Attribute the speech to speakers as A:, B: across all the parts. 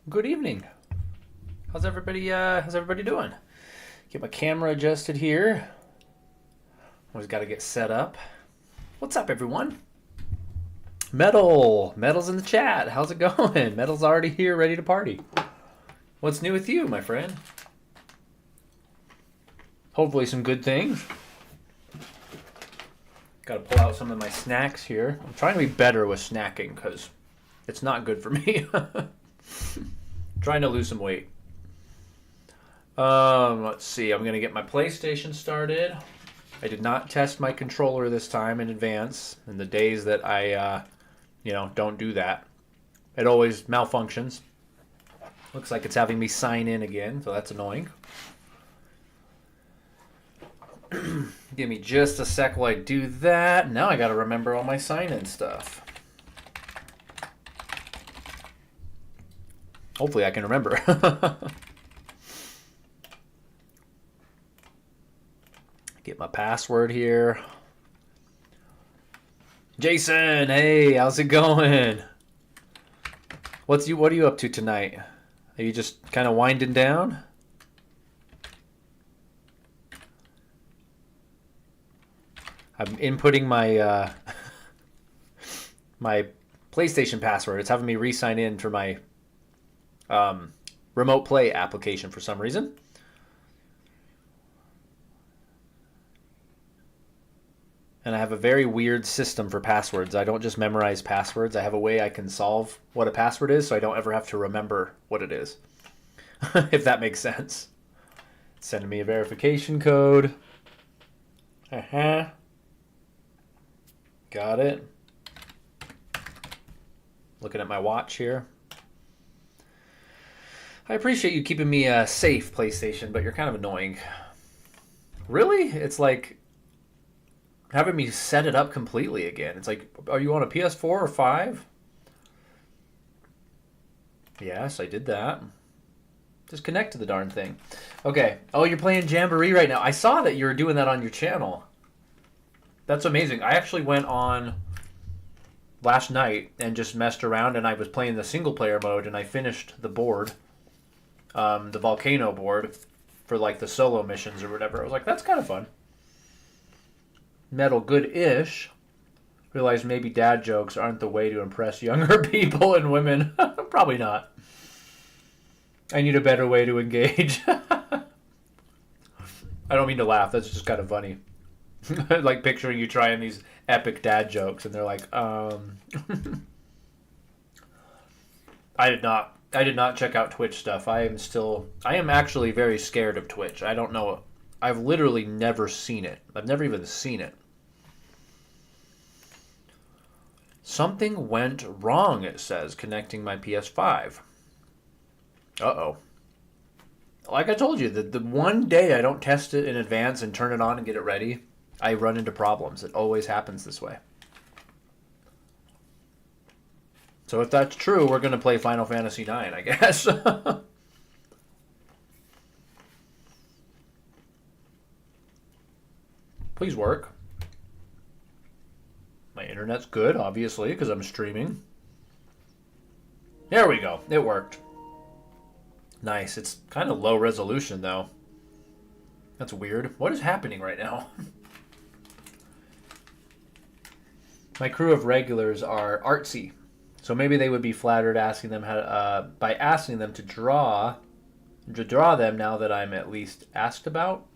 A: Good evening. How's everybody doing? Get my camera adjusted here. Always got to get set up. What's up, everyone? Metal's in the chat. How's it going? Metal's already here, ready to party. What's new with you, my friend? Hopefully some good things. Got to pull out some of my snacks here. I'm trying to be better with snacking because it's not good for me. Trying to lose some weight. Let's see. I'm going to get my PlayStation started. I did not test my controller this time in advance. In the days that I, don't do that, it always malfunctions. Looks like it's having me sign in again, so that's annoying. Give me just a sec while I do that. Now I got to remember all my sign-in stuff. Hopefully I can remember. Get my password here. Jason, hey, how's it going? What are you up to tonight? Are you just kind of winding down? I'm inputting my my PlayStation password. It's having me re-sign in for my remote play application for some reason. And I have a very weird system for passwords. I don't just memorize passwords. I have a way I can solve what a password is so I don't ever have to remember what it is. If that makes sense. Sending me a verification code. Got it. Looking at my watch here. I appreciate you keeping me safe, PlayStation, but you're kind of annoying. Really? It's like having me set it up completely again. It's like, are you on a PS4 or 5? Yes, I did that. Just connect to the darn thing. Okay. Oh, you're playing Jamboree right now. I saw that you were doing that on your channel. That's amazing. I actually went on last night and just messed around, and I was playing the single player mode, and I finished the board, the volcano board, for like the solo missions or whatever. I was like, that's kind of fun. Metal good-ish. Realized maybe dad jokes aren't the way to impress younger people and women. Probably not. I need a better way to engage. I don't mean to laugh. That's just kind of funny. Like picturing you trying these epic dad jokes, and they're like, I did not check out Twitch stuff. I am actually very scared of Twitch. I don't know. I've literally never seen it. I've never even seen it. Something went wrong, it says, connecting my PS5. Uh-oh. Like I told you, the one day I don't test it in advance and turn it on and get it ready, I run into problems. It always happens this way. So if that's true, we're going to play Final Fantasy IX, I guess. Please work. My internet's good, obviously, because I'm streaming. There we go. It worked. Nice. It's kind of low resolution, though. That's weird. What is happening right now? My crew of regulars are artsy, so maybe they would be flattered asking them by asking them to draw them now that I'm at least asked about.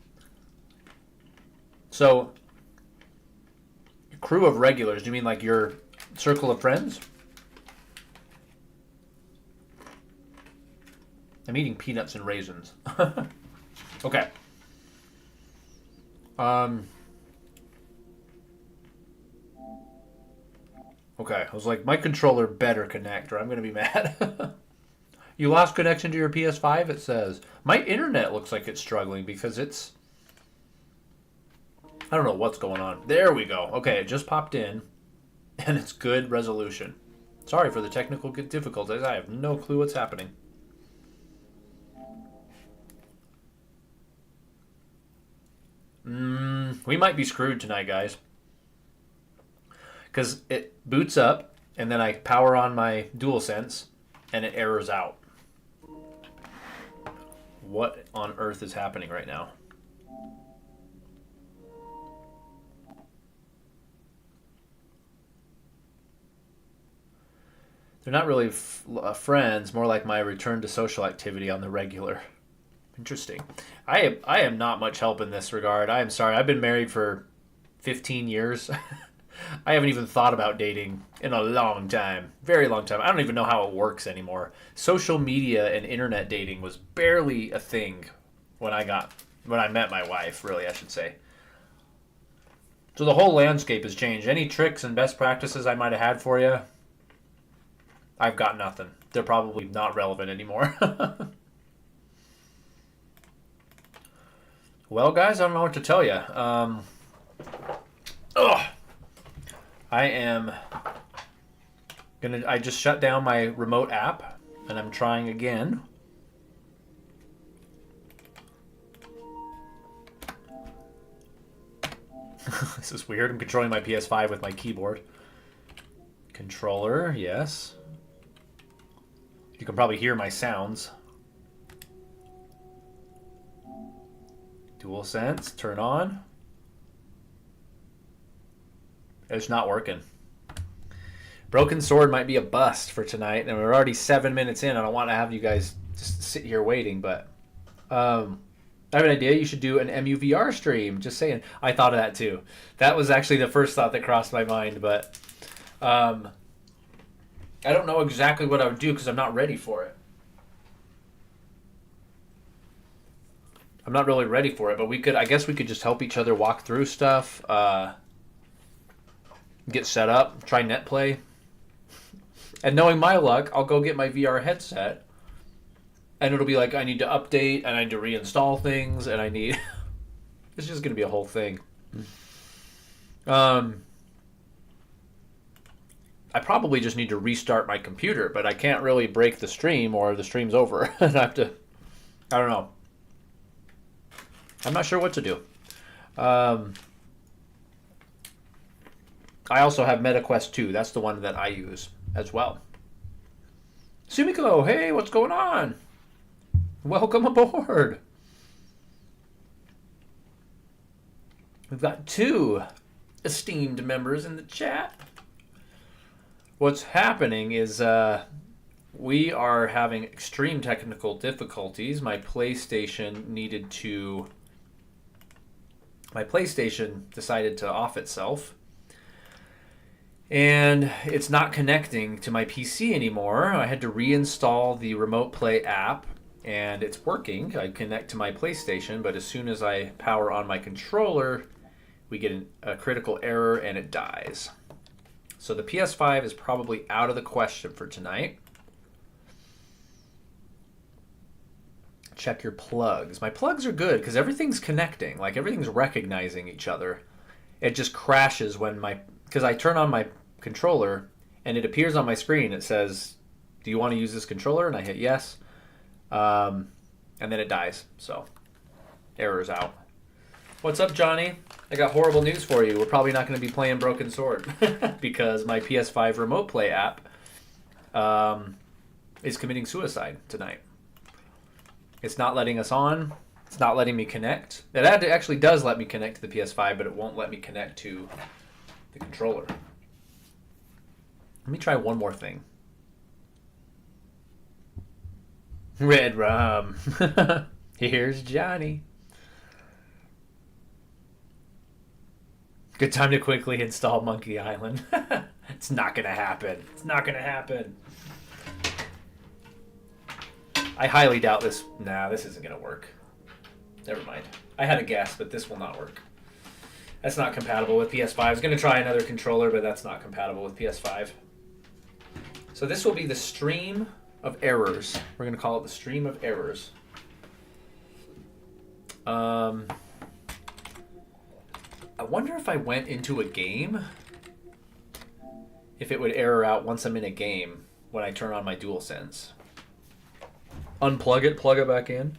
A: So, crew of regulars, do you mean like your circle of friends? I'm eating peanuts and raisins. Okay. Okay, I was like, my controller better connect or I'm going to be mad. You lost connection to your PS5, it says. My internet looks like it's struggling because it's... I don't know what's going on. There we go. Okay, it just popped in, and it's good resolution. Sorry for the technical difficulties. I have no clue what's happening. We might be screwed tonight, guys. Because it boots up, and then I power on my DualSense, and it errors out. What on earth is happening right now? They're not really friends, more like my return to social activity on the regular. Interesting. I am not much help in this regard. I am sorry. I've been married for 15 years. I haven't even thought about dating in a long time. Very long time. I don't even know how it works anymore. Social media and internet dating was barely a thing when I met my wife, really, I should say. So the whole landscape has changed. Any tricks and best practices I might have had for you, I've got nothing. They're probably not relevant anymore. Well, guys, I don't know what to tell you. I just shut down my remote app, and I'm trying again. This is weird. I'm controlling my PS5 with my keyboard. Controller, yes. You can probably hear my sounds. DualSense, turn on. It's not working. Broken Sword might be a bust for tonight, and we're already 7 minutes in. I don't want to have you guys just sit here waiting, but I have an idea. You should do an MUVR stream. Just saying. I thought of that too. That was actually the first thought that crossed my mind, but I don't know exactly what I would do because I'm not ready for it. I'm not really ready for it, but I guess we could just help each other walk through stuff, get set up, try net play. And knowing my luck, I'll go get my VR headset, and it'll be like I need to update, and I need to reinstall things, and I need... It's just going to be a whole thing. I probably just need to restart my computer, but I can't really break the stream or the stream's over. And I have to... I don't know. I'm not sure what to do. I also have MetaQuest 2. That's the one that I use as well. Sumiko, hey, what's going on? Welcome aboard. We've got 2 esteemed members in the chat. What's happening is we are having extreme technical difficulties. My PlayStation decided to off itself. And it's not connecting to my PC anymore. I had to reinstall the Remote Play app, and it's working. I connect to my PlayStation, but as soon as I power on my controller, we get a critical error and it dies. So the PS5 is probably out of the question for tonight. Check your plugs. My plugs are good because everything's connecting. Like everything's recognizing each other. It just crashes when because I turn on my controller and it appears on my screen. It says, do you want to use this controller? And I hit yes. And then it dies. So error's out. What's up, Johnny? I got horrible news for you. We're probably not going to be playing Broken Sword because my PS5 Remote Play app is committing suicide tonight. It's not letting us on. It's not letting me connect. It actually does let me connect to the PS5, but it won't let me connect to the controller. Let me try one more thing. Red rum. Here's Johnny. Good time to quickly install Monkey Island. It's not going to happen. It's not going to happen. I highly doubt this. Nah, this isn't going to work. Never mind. I had a guess, but this will not work. That's not compatible with PS5. I was going to try another controller, but that's not compatible with PS5. So this will be the stream of errors. We're going to call it the stream of errors. I wonder if I went into a game, if it would error out once I'm in a game when I turn on my DualSense. Unplug it, plug it back in.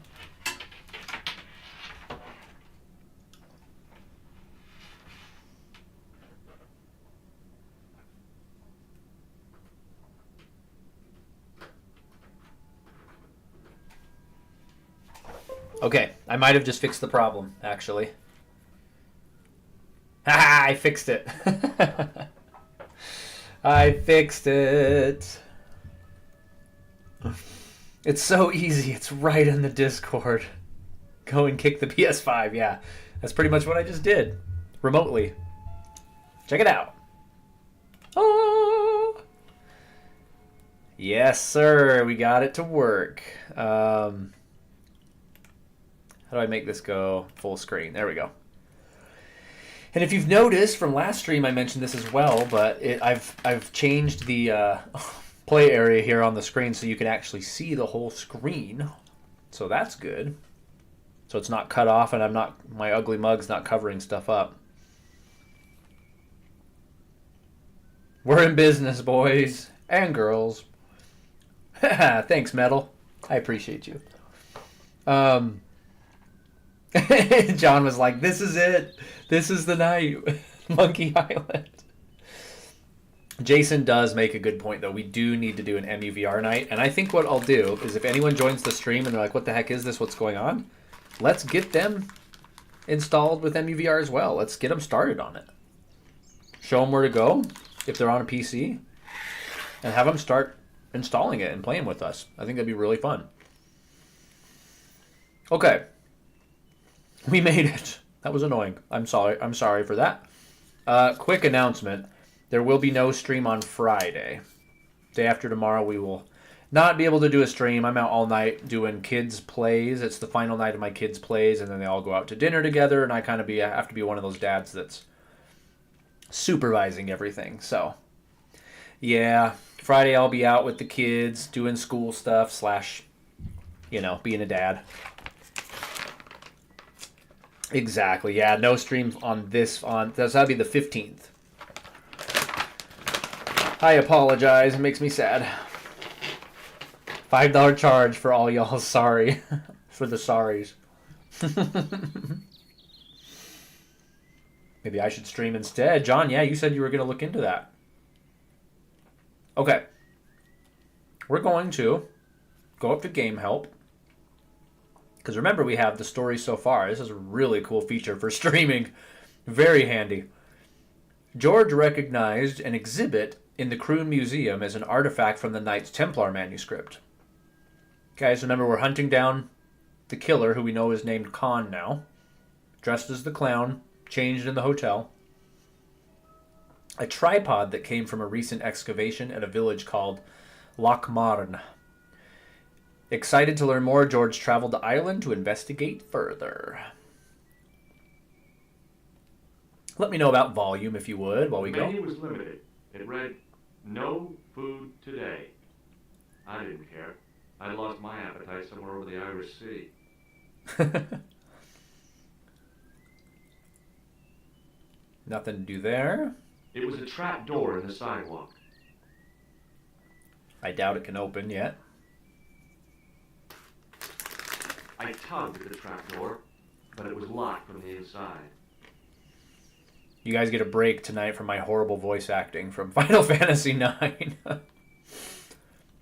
A: Okay, I might have just fixed the problem, actually. Ha! I fixed it. I fixed it. It's so easy. It's right in the Discord. Go and kick the PS5. Yeah, that's pretty much what I just did. Remotely. Check it out. Oh! Yes, sir. We got it to work. How do I make this go full screen? There we go. And if you've noticed from last stream, I mentioned this as well, but I've changed the play area here on the screen so you can actually see the whole screen. So that's good. So it's not cut off, and my ugly mug's not covering stuff up. We're in business, boys and girls. Thanks, Metal. I appreciate you. John was like, this is it. This is the night. Monkey Island. Jason does make a good point, though. We do need to do an MUVR night. And I think what I'll do is if anyone joins the stream and they're like, what the heck is this? What's going on? Let's get them installed with MUVR as well. Let's get them started on it. Show them where to go if they're on a PC. And have them start installing it and playing with us. I think that'd be really fun. Okay. We made it. That was annoying. I'm sorry for that. Quick announcement. There will be no stream on Friday. Day after tomorrow, we will not be able to do a stream. I'm out all night doing kids' plays. It's the final night of my kids' plays, and then they all go out to dinner together, and I kind of have to be one of those dads that's supervising everything. So, yeah, Friday I'll be out with the kids doing school stuff / being a dad. Exactly. Yeah, no stream on this. That'll be the 15th. I apologize. It makes me sad. $5 charge for all y'all. Sorry for the sorries. Maybe I should stream instead. John, yeah, you said you were going to look into that. Okay. We're going to go up to Game Help. Because remember, we have the story so far. This is a really cool feature for streaming. Very handy. George recognized an exhibit in the Kroon Museum as an artifact from the Knights Templar manuscript. Guys, remember, we're hunting down the killer, who we know is named Khan now. Dressed as the clown, changed in the hotel. A tripod that came from a recent excavation at a village called Lochmarn. Excited to learn more, George traveled to Ireland to investigate further. Let me know about volume, if you would, while we go.
B: The menu was limited. It read, no food today. I didn't care. I lost my appetite somewhere over the Irish Sea.
A: Nothing to do there.
B: It was a trap door in the sidewalk.
A: I doubt it can open yet.
B: I tugged at the trap door, but it was locked from the inside.
A: You guys get a break tonight from my horrible voice acting from Final Fantasy IX.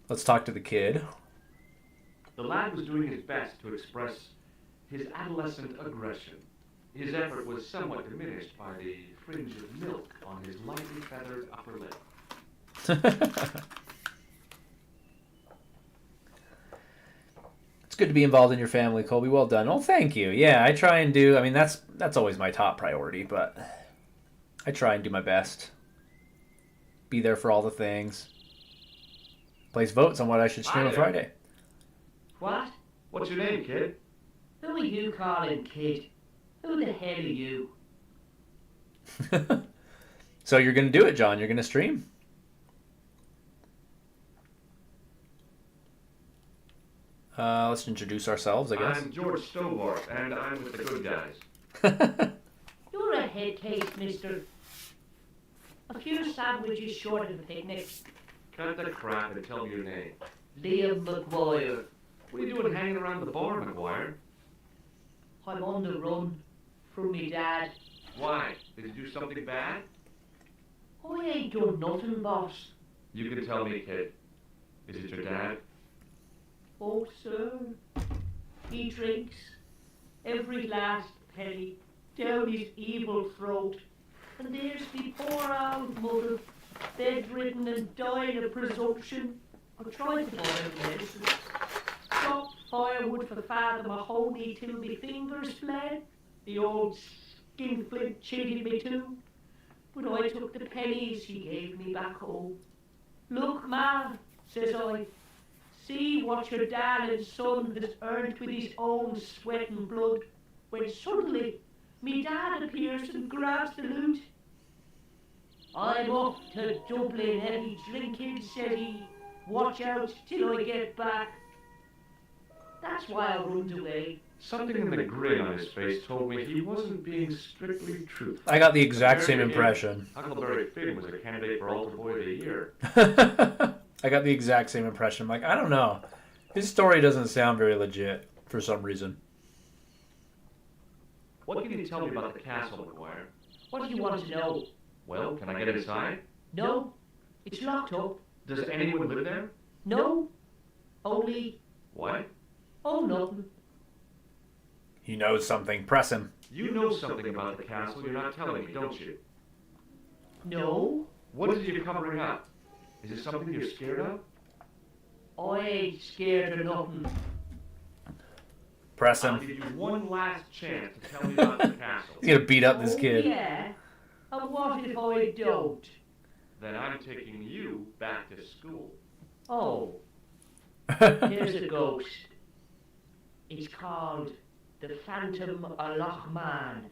A: Let's talk to the kid.
B: The lad was doing his best to express his adolescent aggression. His effort was somewhat diminished by the fringe of milk on his lightly feathered upper lip.
A: It's good to be involved in your family, Colby. Well done. Oh, thank you. Yeah, I try and do. I mean, that's always my top priority, but I try and do my best. Be there for all the things. Place votes on what I should stream on Friday.
C: What?
B: What's your name, kid?
C: Who are you calling kid? Who the hell are you?
A: So you're going to do it, John. You're going to stream. Let's introduce ourselves, I guess.
B: I'm George Stovart, and I'm with the good guys.
C: You're a head case, mister. A few sandwiches short of a picnic.
B: Cut the crap and tell me your name.
C: Liam McGuire.
B: What are you doing hanging around the bar, McGuire?
C: I'm on the run from me dad.
B: Why? Did you do something bad?
C: I ain't done nothing, boss.
B: You can tell me, kid. Is it your dad?
C: Oh, sir. He drinks every last penny, down his evil throat. And there's me poor old mother, bedridden and dying of presumption. I tried to buy her medicine. Chopped firewood for Father Mahoney till me fingers bled. The old skinflint cheated me too. But I took the pennies he gave me back home. Look, ma, says I, see what your darling son has earned with his own sweat and blood. When suddenly, me dad appears and grabs the loot. I'm off to Dublin heavy drinking, said he. Watch out till I get back. That's why I runned away.
B: Something in the grin on his face told me he wasn't being strictly truthful.
A: I got the exact same impression.
B: Huckleberry Finn was a candidate for Altar Boy of the Year.
A: I got the exact same impression. I'm like, I don't know. His story doesn't sound very legit for some reason.
B: What can you tell me about the castle, McGuire?
C: What do you want to know?
B: Well, can I get inside?
C: No, it's locked up.
B: Does anyone live there?
C: No, only,
B: What?
C: oh, nothing.
A: He knows something. Press him.
B: You know something about the castle you're not telling me, don't you?
C: No,
B: What is it you're covering up? Is it something you're scared of?
C: I ain't scared of nothing.
A: Press
B: I'll
A: him.
B: give you one last chance to tell me about the castle.
A: He's gonna beat up this
C: Oh,
A: kid.
C: yeah, and what if I don't?
B: Then I'm taking you back to school.
C: Oh, here's a ghost. It's called the Phantom of Loch Man.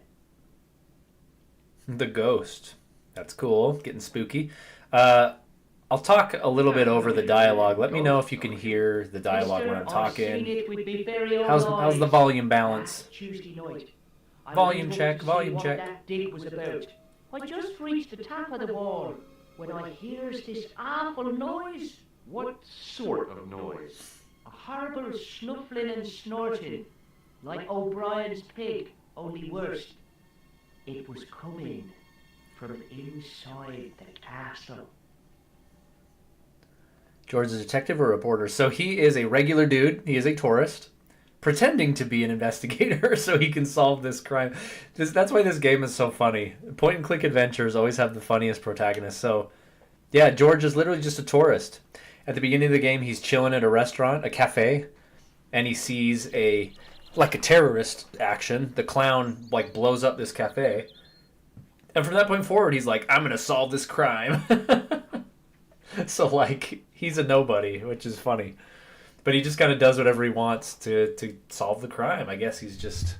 A: The ghost. That's cool. Getting spooky. I'll talk a little bit over the dialogue. Let me know if you can hear the dialogue when I'm
C: I've seen
A: talking.
C: it with me very own
A: How's the
C: eyes.
A: volume balance?
C: Last Tuesday night. I
A: Volume
C: went up
A: check,
C: to
A: volume
C: see
A: check.
C: what that dig was about. I just reached the top of the wall when I hears this awful noise.
B: What sort of noise?
C: A horrible snuffling and snorting, like O'Brien's pig, only worse. It was coming from inside the castle.
A: George is a detective or reporter. So he is a regular dude. He is a tourist, pretending to be an investigator so he can solve this crime. That's why this game is so funny. Point and click adventures always have the funniest protagonists. So, yeah, George is literally just a tourist. At the beginning of the game, he's chilling at a restaurant, a cafe, and he sees a terrorist action. The clown blows up this cafe. And from that point forward, he's like, I'm going to solve this crime. So, he's a nobody, which is funny. But he just kind of does whatever he wants to solve the crime. I guess he's just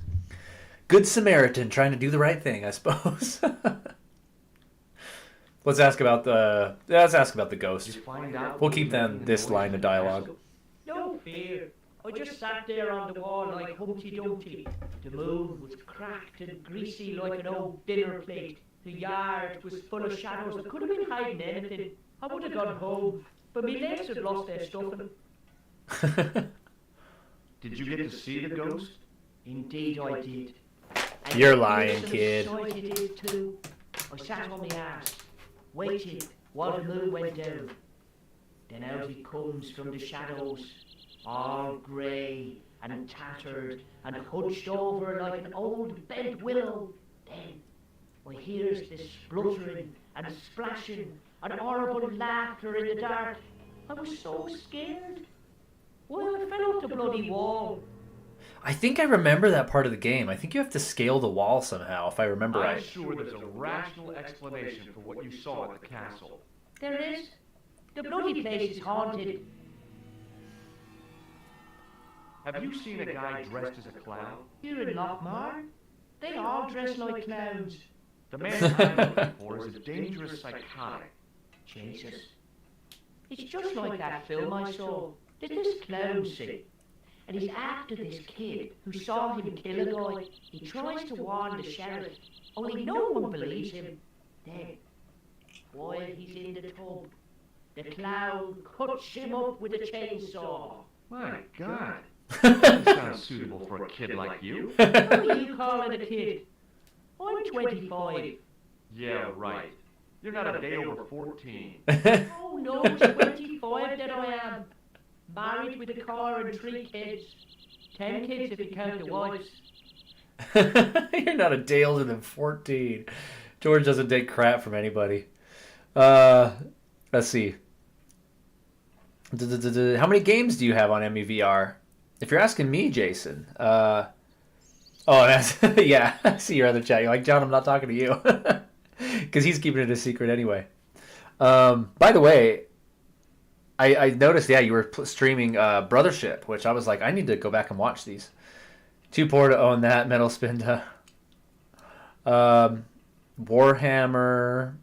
A: good Samaritan trying to do the right thing, I suppose. Let's ask about the ghost. We'll keep them this line of dialogue.
C: No fear. I just sat there on the wall like Humpty Dumpty. The moon was cracked and greasy like an old dinner plate. The yard was full of shadows. I could have been hiding anything. I would have gone home, but my legs had lost their stuffing.
B: Did you get to see the ghost?
C: Indeed I did. And
A: You're
C: the
A: lying,
C: gruesome
A: kid.
C: sight it is too. I sat on my ass, waited while the moon went down. Then out he comes from the shadows, all grey and tattered and hunched over like an old bent willow. Then I hears this spluttering and splashing and horrible laughter in the dark. I was so scared. Well, I fell off the bloody wall.
A: I think I remember that part of the game. I think you have to scale the wall somehow, if I remember
B: I'm
A: right.
B: sure there's a rational explanation for what you saw at the castle.
C: There is. The bloody place is haunted.
B: Have you seen a guy dressed as a clown?
C: Here in Lochmar, they all dress like clowns.
B: The man I'm looking for is a dangerous psychotic.
C: Jesus. It's just like that film I saw. Did this clown see? And he's after this kid who saw him kill a guy. He tries to warn the sheriff, only no one believes him. Then, while he's in the tub, the clown cuts him up with a chainsaw.
B: My God. That doesn't sound suitable for a kid like you.
C: What are you calling a kid? I'm 25.
B: Yeah, right. You're not a day over 14.
C: Oh no, 25 that I am. Married with a car and 3 kids. 10 kids if you count the wives.
A: You're not a day older than 14. George doesn't take crap from anybody. Let's see. How many games do you have on MEVR? If you're asking me, Jason. Oh, that's yeah. I see your other chat. You're like, John, I'm not talking to you. Because he's keeping it a secret anyway. By the way, I noticed, yeah, you were streaming Brothership, which I was like, I need to go back and watch these. Too poor to own that, Metal Spinda. Warhammer.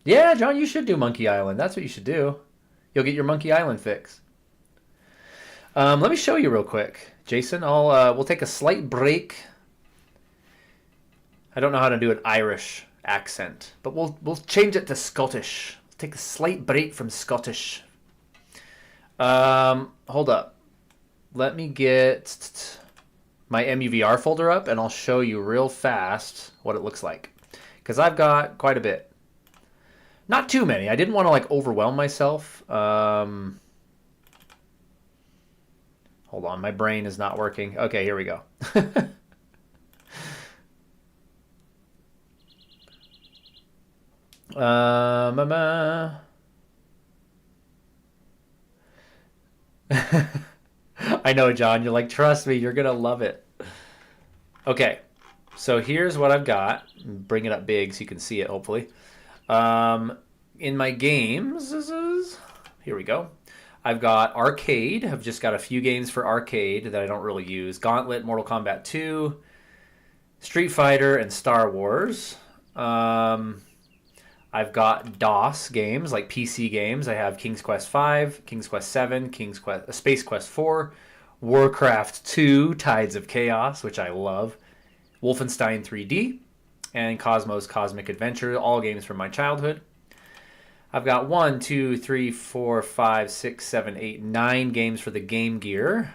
A: Yeah, John, you should do Monkey Island. That's what you should do. You'll get your Monkey Island fix. Let me show you real quick, Jason. We'll take a slight break. I don't know how to do an Irish accent, but we'll change it to Scottish. Take a slight break from Scottish. Hold up. Let me get my MUVR folder up, and I'll show you real fast what it looks like. Because I've got quite a bit. Not too many. I didn't want to like overwhelm myself. Hold on, my brain is not working. Okay, here we go. I know, John. You're like, trust me, you're going to love it. Okay, so here's what I've got. Bring it up big so you can see it, hopefully. In my games, here we go. I've got Arcade. I've just got a few games for Arcade that I don't really use. Gauntlet, Mortal Kombat 2, Street Fighter, and Star Wars. I've got DOS games, like PC games. I have King's Quest V, King's Quest 7, Space Quest 4, Warcraft 2, Tides of Chaos, which I love, Wolfenstein 3D, and Cosmos Cosmic Adventure, all games from my childhood. I've got 1, 2, 3, 4, 5, 6, 7, 8, 9 games for the Game Gear.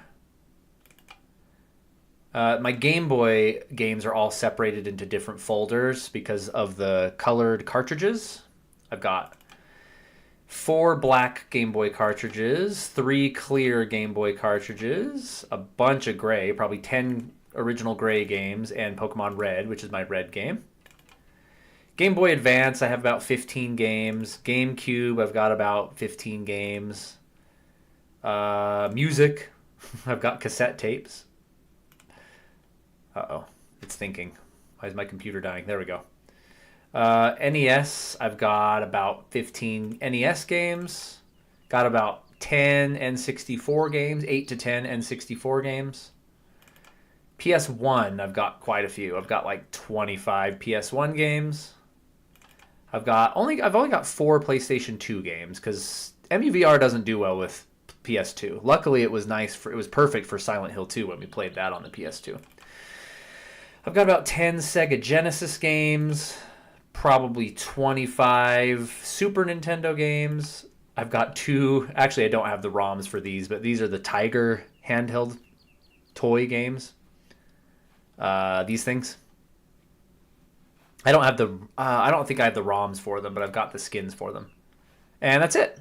A: My Game Boy games are all separated into different folders because of the colored cartridges. I've got 4 black Game Boy cartridges, 3 clear Game Boy cartridges, a bunch of gray, probably 10 original gray games, and Pokemon Red, which is my red game. Game Boy Advance, I have about 15 games. GameCube, I've got about 15 games. Music, I've got cassette tapes. Uh-oh, it's thinking. Why is my computer dying? There we go. NES, I've got about 15 NES games. Got about 10 N64 games, 8 to 10 N64 games. PS1, I've got quite a few. I've got like 25 PS1 games. I've only got 4 PlayStation 2 games because MUVR doesn't do well with PS2. Luckily, it was perfect for Silent Hill 2 when we played that on the PS2. I've got about 10 Sega Genesis games, probably 25 Super Nintendo games. I've got 2, actually I don't have the ROMs for these, but these are the Tiger handheld toy games. These things. I don't think I have the ROMs for them, but I've got the skins for them. And that's it.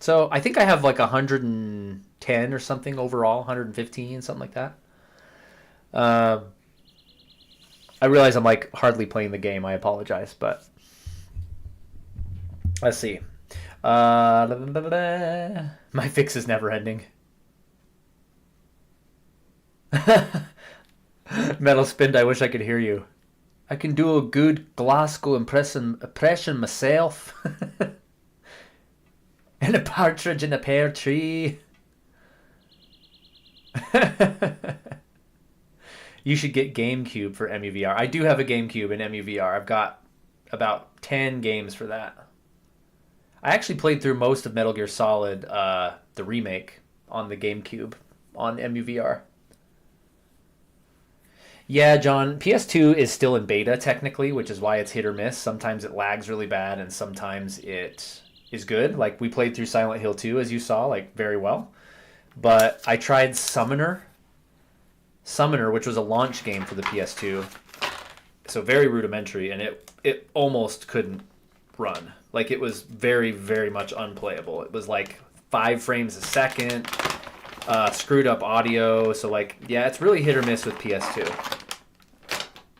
A: So I think I have like 110 or something overall, 115, something like that. I realize I'm like hardly playing the game. I apologize, but let's see. My fix is never ending. Metal Spin, I wish I could hear you. I can do a good Glasgow impression myself. And a partridge in a pear tree. You should get GameCube for MUVR. I do have a GameCube in MUVR. I've got about 10 games for that. I actually played through most of Metal Gear Solid, the remake, on the GameCube on MUVR. Yeah, John, PS2 is still in beta technically, which is why it's hit or miss. Sometimes it lags really bad and sometimes it is good. Like we played through Silent Hill 2, as you saw, like very well. But I tried Summoner, which was a launch game for the PS2. So very rudimentary, and it almost couldn't run. Like it was very, very much unplayable. It was like 5 frames a second. screwed up audio. So like, yeah, it's really hit or miss with PS2,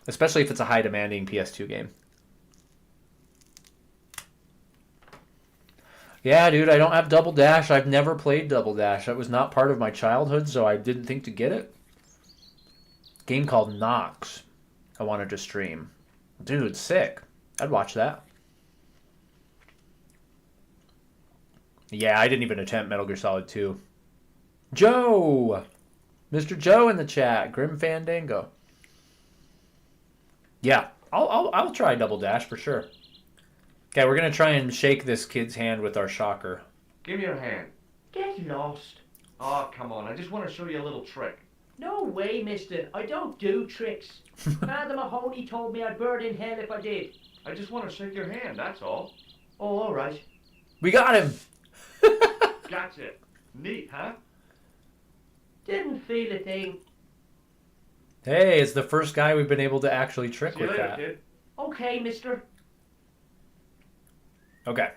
A: especially if it's a high demanding PS2 game. Yeah, dude, I don't have Double Dash. I've never played Double Dash. That was not part of my childhood, so I didn't think to get it. Game called Nox. I wanted to stream. Dude, sick. I'd watch that. Yeah, I didn't even attempt Metal Gear Solid 2. Joe! Mr. Joe in the chat. Grim Fandango. Yeah, I'll try Double Dash for sure. Okay, we're going to try and shake this kid's hand with our shocker.
B: Give me your hand.
C: Get lost.
B: Oh, come on. I just want to show you a little trick.
C: No way, mister. I don't do tricks. Father Mahoney told me I'd burn in hell if I did.
B: I just want to shake your hand, that's all.
C: Oh, all right.
A: We got him!
B: Gotcha. Neat, huh?
C: Didn't feel a thing.
A: Hey, it's the first guy we've been able to actually trick
B: See you
A: with
B: later,
A: that.
B: kid.
C: Okay, mister.
A: Okay.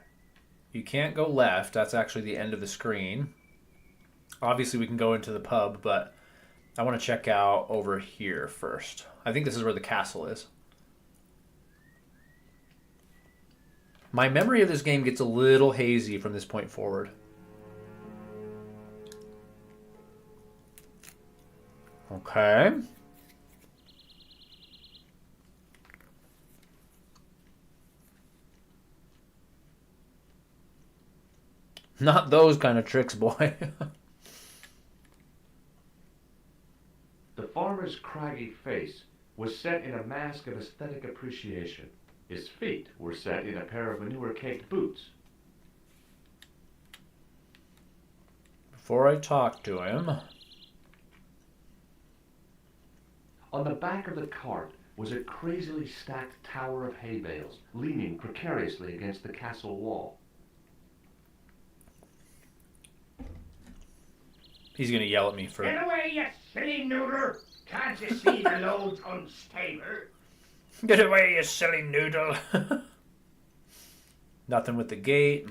A: You can't go left. That's actually the end of the screen. Obviously, we can go into the pub, but I want to check out over here first. I think this is where the castle is. My memory of this game gets a little hazy from this point forward. Okay. Not those kind of tricks, boy.
B: The farmer's craggy face was set in a mask of aesthetic appreciation. His feet were set in a pair of manure-caked boots.
A: Before I talk to him...
B: On the back of the cart was a crazily stacked tower of hay bales, leaning precariously against the castle wall.
A: He's going to yell at me for...
C: Get away, you silly noodle. Can't you see the load's unstable?
A: Get away, you silly noodle. Nothing with the gate.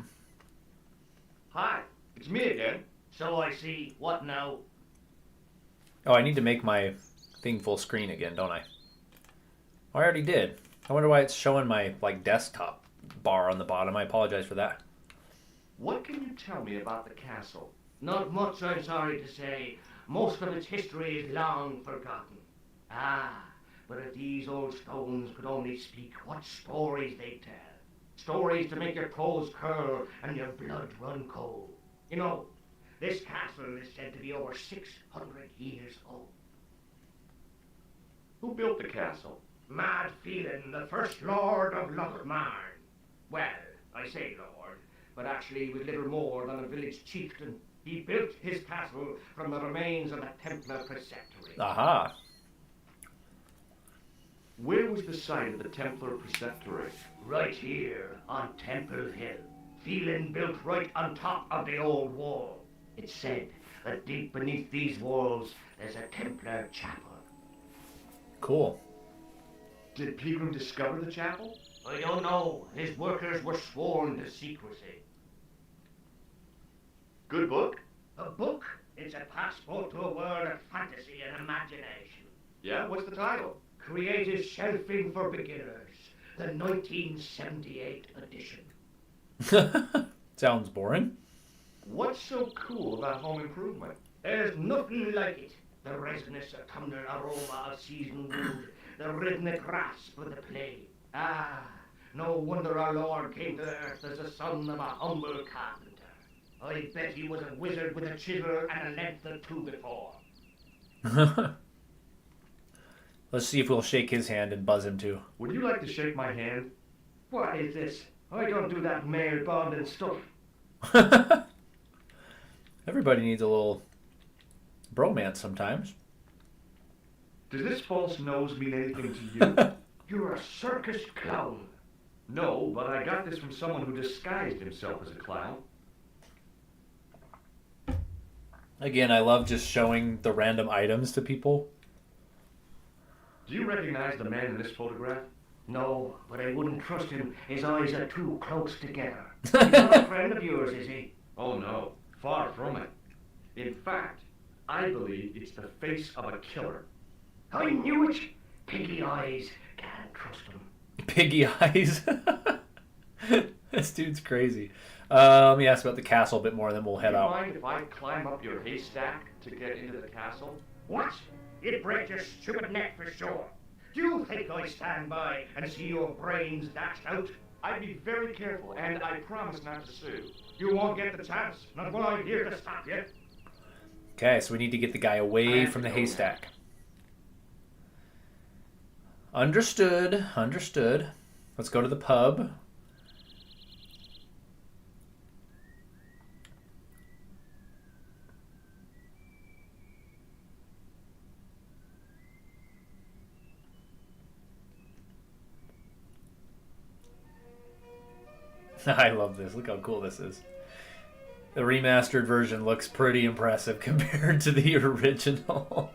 B: Hi, it's me again.
C: So I see. What now?
A: Oh, I need to make my thing full screen again, don't I? Oh, I already did. I wonder why it's showing my desktop bar on the bottom. I apologize for that.
B: What can you tell me about the castle?
C: Not much, I'm sorry to say. Most of its history is long forgotten. Ah, but if these old stones could only speak, what stories they'd tell. Stories to make your toes curl and your blood run cold. You know, this castle is said to be over 600 years old.
B: Who built the castle?
C: Mad Phelan, the first Lord of Lochmarn. Well, I say Lord, but actually he was little more than a village chieftain. He built his castle from the remains of the Templar preceptory.
A: Aha.
B: Where was the site of the Templar preceptory?
C: Right here on Temple Hill. Phelan built right on top of the old wall. It's said that deep beneath these walls there's a Templar chapel.
A: Cool.
B: Did Pegram discover the chapel?
C: I don't know. His workers were sworn to secrecy.
B: Good book?
C: A book? It's a passport to a world of fantasy and imagination.
B: Yeah, what's the title?
C: Creative Shelving for Beginners, the 1978 edition.
A: Sounds boring.
B: What's so cool about home improvement?
C: There's nothing like it. The resinous autumnal aroma of seasoned wood, the rhythmic rasp of the play. Ah, no wonder our Lord came to earth as the son of a humble carpenter. I bet he was a wizard with a chisel and a length or two before.
A: Let's see if we'll shake his hand and buzz him too.
B: Would you like to shake my hand?
C: What is this? I don't do that male bonding stuff.
A: Everybody needs a little bromance sometimes.
B: Does this false nose mean anything to you?
C: You're a circus clown.
B: No, but I got this from someone who disguised himself as a clown.
A: Again, I love just showing the random items to people.
B: Do you recognize the man in this photograph?
C: No, but I wouldn't trust him. His eyes are too close together. He's not a friend of yours, is he?
B: Oh no, far from it. In fact, I believe it's the face of a killer.
C: I knew it. Piggy eyes. Can't trust them.
A: Piggy eyes. This dude's crazy. Let me ask about the castle a bit more, and then we'll head
B: Do you
A: out.
B: mind if I climb up your haystack to get into the castle?
C: What? You'd break your stupid neck for sure. Do you think I stand by and see your brains dashed out?
B: I'd be very careful, and I promise not to sue.
C: You won't get the chance. Not while I'm here to stop you.
A: Okay, so we need to get the guy away from the haystack. Understood. Understood. Let's go to the pub. I love this. Look how cool this is. The remastered version looks pretty impressive compared to the original.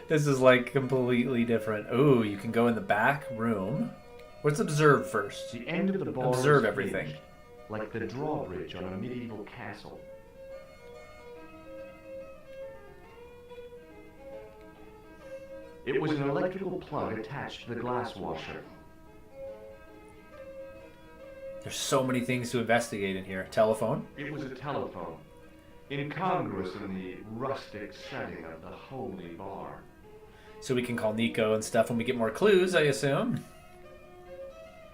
A: This is like completely different. Ooh, you can go in the back room. Let's observe first.
B: The end of the bar
A: Observe
B: is
A: everything.
B: hinged, like the drawbridge on a medieval castle. It was an electrical plug attached to the glass washer.
A: There's so many things to investigate in here. Telephone.
B: It was a telephone, incongruous in the rustic setting of the holy bar.
A: So we can call Nico and stuff when we get more clues, I assume.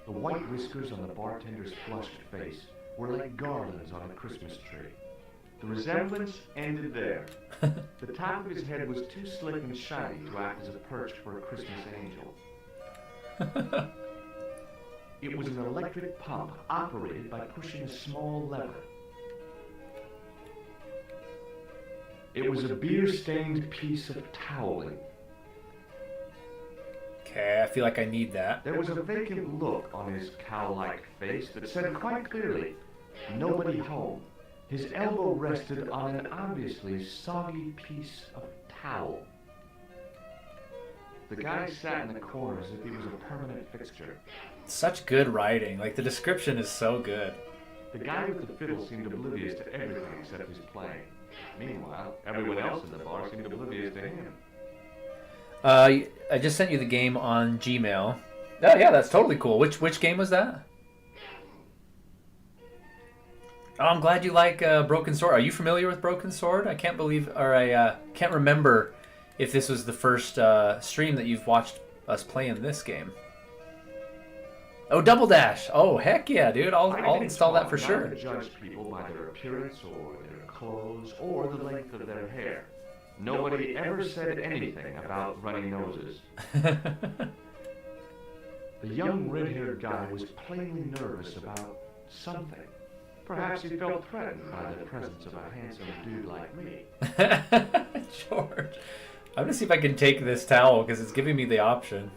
B: The white whiskers on the bartender's flushed face were like garlands on a Christmas tree. The resemblance ended there. The top of his head was too slick and shiny to act as a perch for a Christmas angel. It was an electric pump operated by pushing a small lever. It was a beer-stained piece of toweling.
A: Okay, I feel like I need that.
B: There was a vacant look on his cow-like face that said quite clearly, "Nobody home." His elbow rested on an obviously soggy piece of towel. The guy sat in the corner as if he was a permanent fixture.
A: Such good writing. Like, the description is so good.
B: The guy with the fiddle seemed oblivious to everything except his playing. Meanwhile, everyone else in the bar seemed oblivious to him.
A: I just sent you the game on Gmail. Oh, yeah, that's totally cool. Which game was that? Oh, I'm glad you like Broken Sword. Are you familiar with Broken Sword? I can't believe, or I can't remember if this was the first stream that you've watched us playing this game. Oh, Double Dash. Oh, heck yeah, dude. I'll install that for sure.
B: Not to judge people by their appearance or their clothes or the length of their hair. Nobody ever said anything about runny noses. The young red-haired guy was plainly nervous about something. Perhaps he felt threatened by the presence of a handsome dude like me.
A: George. I'm gonna see if I can take this towel because it's giving me the option.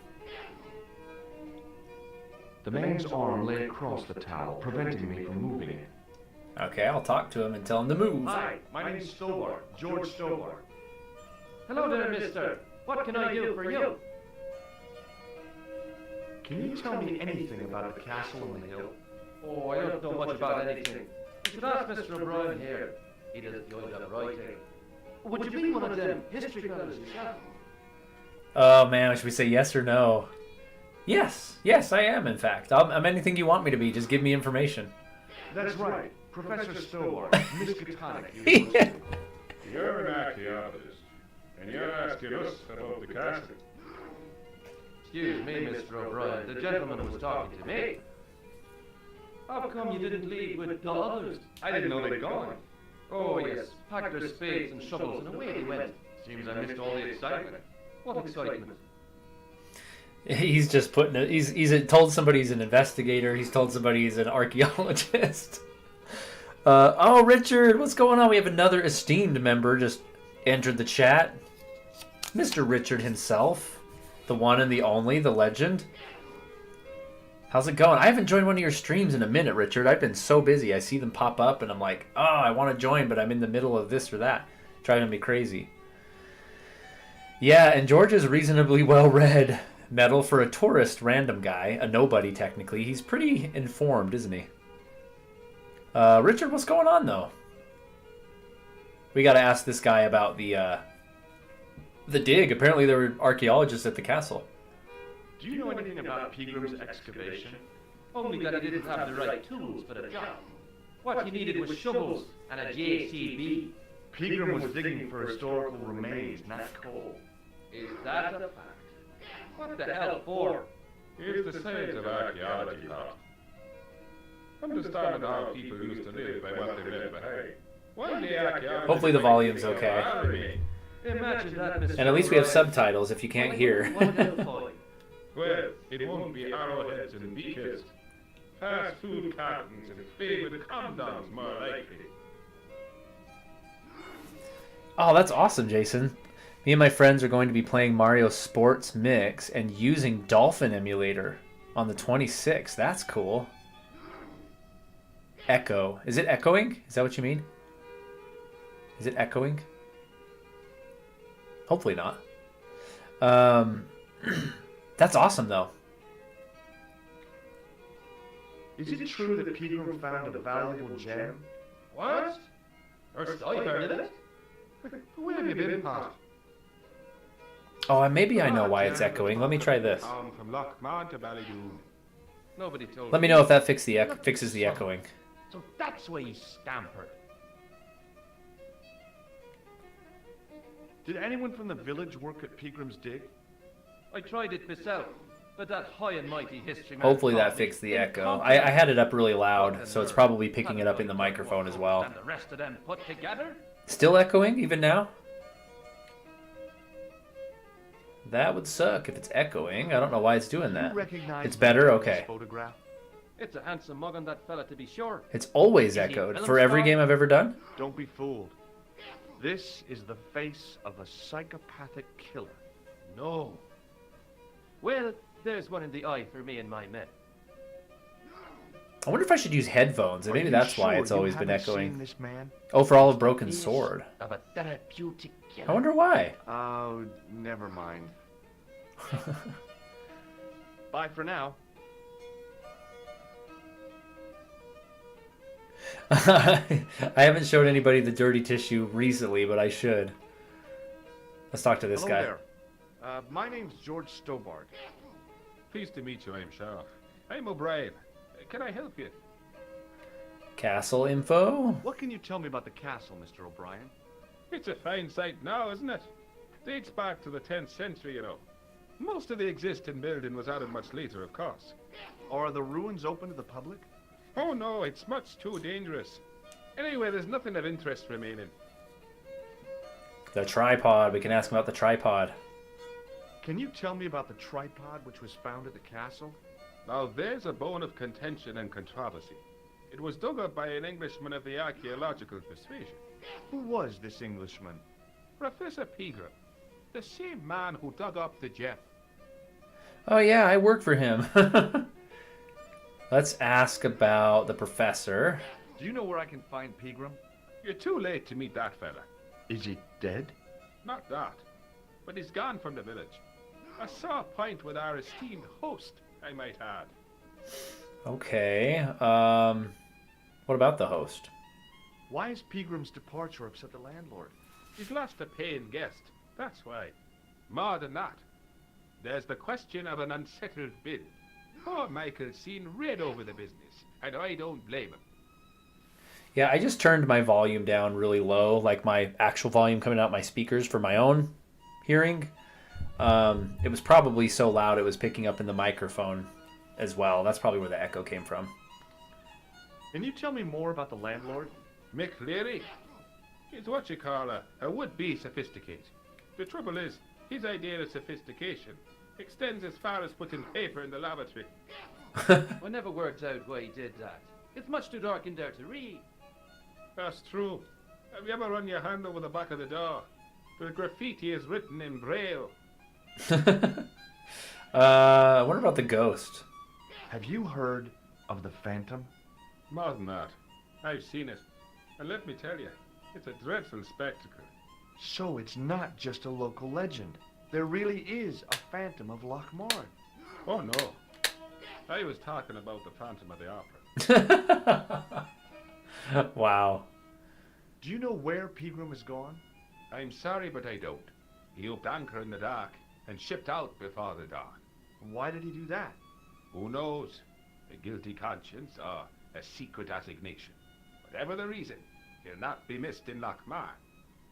B: The man's arm lay across the towel, preventing me from moving it.
A: Okay, I'll talk to him and tell him to move.
B: Hi, my name's Stobart, George Stobart.
C: Hello there, mister. What can I do for you?
B: Can you tell me anything about the castle on the hill?
D: Oh, I don't know much about anything. You should ask Mr. O'Brien here. He does the old writing. Would you be one of them history fellows yourself?
A: Oh man, should we say yes or no? Yes, I am. In fact, I'm anything you want me to be. Just give me information.
B: That's right, Professor Stobart, Miskatonic University.
E: You're an archaeologist, and you're asking us about the castle.
D: Excuse me, Mr. O'Brien. The gentleman was talking to me. How come you didn't leave with the others?
B: I didn't know they'd gone.
D: Oh, yes. Packed their spades and shovels and away they went.
B: Seems I missed all the excitement.
D: What excitement?
A: He's just putting it. He's told somebody he's an investigator. He's told somebody he's an archaeologist. Oh, Richard, what's going on? We have another esteemed member just entered the chat. Mr. Richard himself, the one and the only, the legend. How's it going? I haven't joined one of your streams in a minute, Richard. I've been so busy. I see them pop up and I'm like, oh, I want to join, but I'm in the middle of this or that. Driving me crazy. Yeah, and George is reasonably well-read. Medal for a tourist random guy. A nobody, technically. He's pretty informed, isn't he? Richard, what's going on, though? We got to ask this guy about the dig. Apparently there were archaeologists at the castle.
D: Do you know anything about Peagram's excavation? Only that he didn't have the right tools for the job. What he needed was shovels and a JCB. Peagram was digging for historical remains, not coal. Is that a fact? What the hell for?
E: It's the science of archaeology, Pop. Understanding how people used to live by what they left behind. One day archaeology...
A: Hopefully the volume's okay.
D: Imagine that, Mr.
A: And at least we have subtitles if you can't hear.
E: Well, it won't be arrowheads and beakers. Fast food cartons and filled with condoms, more likely.
A: Oh, that's awesome, Jason. Me and my friends are going to be playing Mario Sports Mix and using Dolphin Emulator on the 26th. That's cool. Echo. Is it echoing? Is that what you mean? Is it echoing? Hopefully not. That's awesome, though.
D: Is it true that Peagram found a valuable gem?
E: What?
D: Or I heard of it?
E: Where have you been, Pop?
A: Oh, maybe I know why it's echoing. Let me try this.
E: From Lochmont to Ballydoon.
D: Nobody told
A: Let me know if that fixes the echoing.
D: So that's why he scampered. Did anyone from the village work at Peagram's dig? I tried it myself, but that high and mighty history...
A: Hopefully that fixed the echo. I had it up really loud, so it's probably picking it up in the microphone as well.
D: And the rest of them put together?
A: Still echoing, even now? That would suck if it's echoing. I don't know why it's doing that. It's better? Okay.
D: It's a handsome mug on that fella, to be sure.
A: It's always echoed. For every game I've ever done?
F: Don't be fooled. This is the face of a psychopathic killer.
D: No. Well, there's one in the eye for me and my men.
A: I wonder if I should use headphones, and maybe that's why it's always been echoing.
F: This man?
A: Oh, for Olive Broken Sword.
D: Of a therapeutic killer.
A: I wonder why.
F: Oh, never mind. Bye for now.
A: I haven't showed anybody the dirty tissue recently, but I should. Let's talk to this
F: Hello
A: guy.
F: there. My name's George Stobart.
E: Pleased to meet you, I'm Shaw. I'm O'Brien. Can I help you?
A: Castle info?
F: What can you tell me about the castle, Mr. O'Brien?
E: It's a fine site now, isn't it? Dates back to the 10th century, you know. Most of the existing building was added much later, of course.
F: Are the ruins open to the public?
E: Oh no, it's much too dangerous. Anyway, there's nothing of interest remaining.
A: The tripod. We can ask about the tripod.
F: Can you tell me about the tripod which was found at the castle?
E: Now there's a bone of contention and controversy. It was dug up by an Englishman of the archaeological persuasion.
F: Who was this Englishman?
E: Professor Peagram, the same man who dug up the gem.
A: Oh yeah, I work for him. Let's ask about the professor.
F: Do you know where I can find Peagram?
E: You're too late to meet that fella.
F: Is he dead?
E: Not that, but he's gone from the village. A sore point with our esteemed host, I might add.
A: Okay. What about the host?
F: Why is Peagram's departure upset the landlord?
E: He's lost a paying guest, that's why. More than that, there's the question of an unsettled bill. Poor Michael's seen red over the business, and I don't blame him.
A: Yeah, I just turned my volume down really low, like my actual volume coming out my speakers for my own hearing. It was probably so loud it was picking up in the microphone as well. That's probably where the echo came from.
F: Can you tell me more about the landlord?
E: Mick Leary? He's what you call a would-be sophisticated. The trouble is, his idea of sophistication extends as far as putting paper in the lavatory.
D: I never worked out why he did that. It's much too dark in there to read.
E: That's true. Have you ever run your hand over the back of the door? The graffiti is written in Braille.
A: What about the ghost?
F: Have you heard of the Phantom?
E: More than that. I've seen it. And let me tell you, it's a dreadful spectacle.
F: So it's not just a local legend. There really is a Phantom of Lochmont.
E: Oh no. I was talking about the Phantom of the Opera.
A: Wow.
F: Do you know where Pegram has gone?
E: I'm sorry, but I don't. He upped anchor in the dark and shipped out before the dawn.
F: Why did he do that?
E: Who knows? A guilty conscience or a secret assignation. Whatever the reason, he'll not be missed in Lochmar.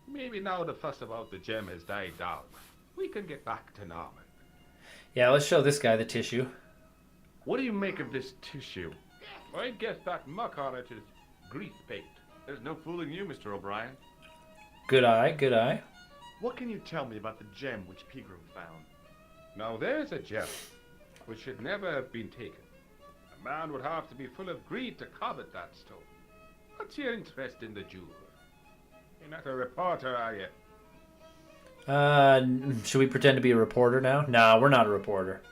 E: Maybe now the fuss about the gem has died down, we can get back to normal.
A: Yeah, let's show this guy the tissue.
D: What do you make of this tissue?
E: I guess that muck on it is grease paint.
D: There's no fooling you, Mr. O'Brien.
A: Good eye, good eye.
F: What can you tell me about the gem which Pegram found?
E: Now there's a gem which should never have been taken. A man would have to be full of greed to covet that stone. What's your interest in the jewel? You're not a reporter, are you?
A: Should we pretend to be a reporter now? No, we're not a reporter.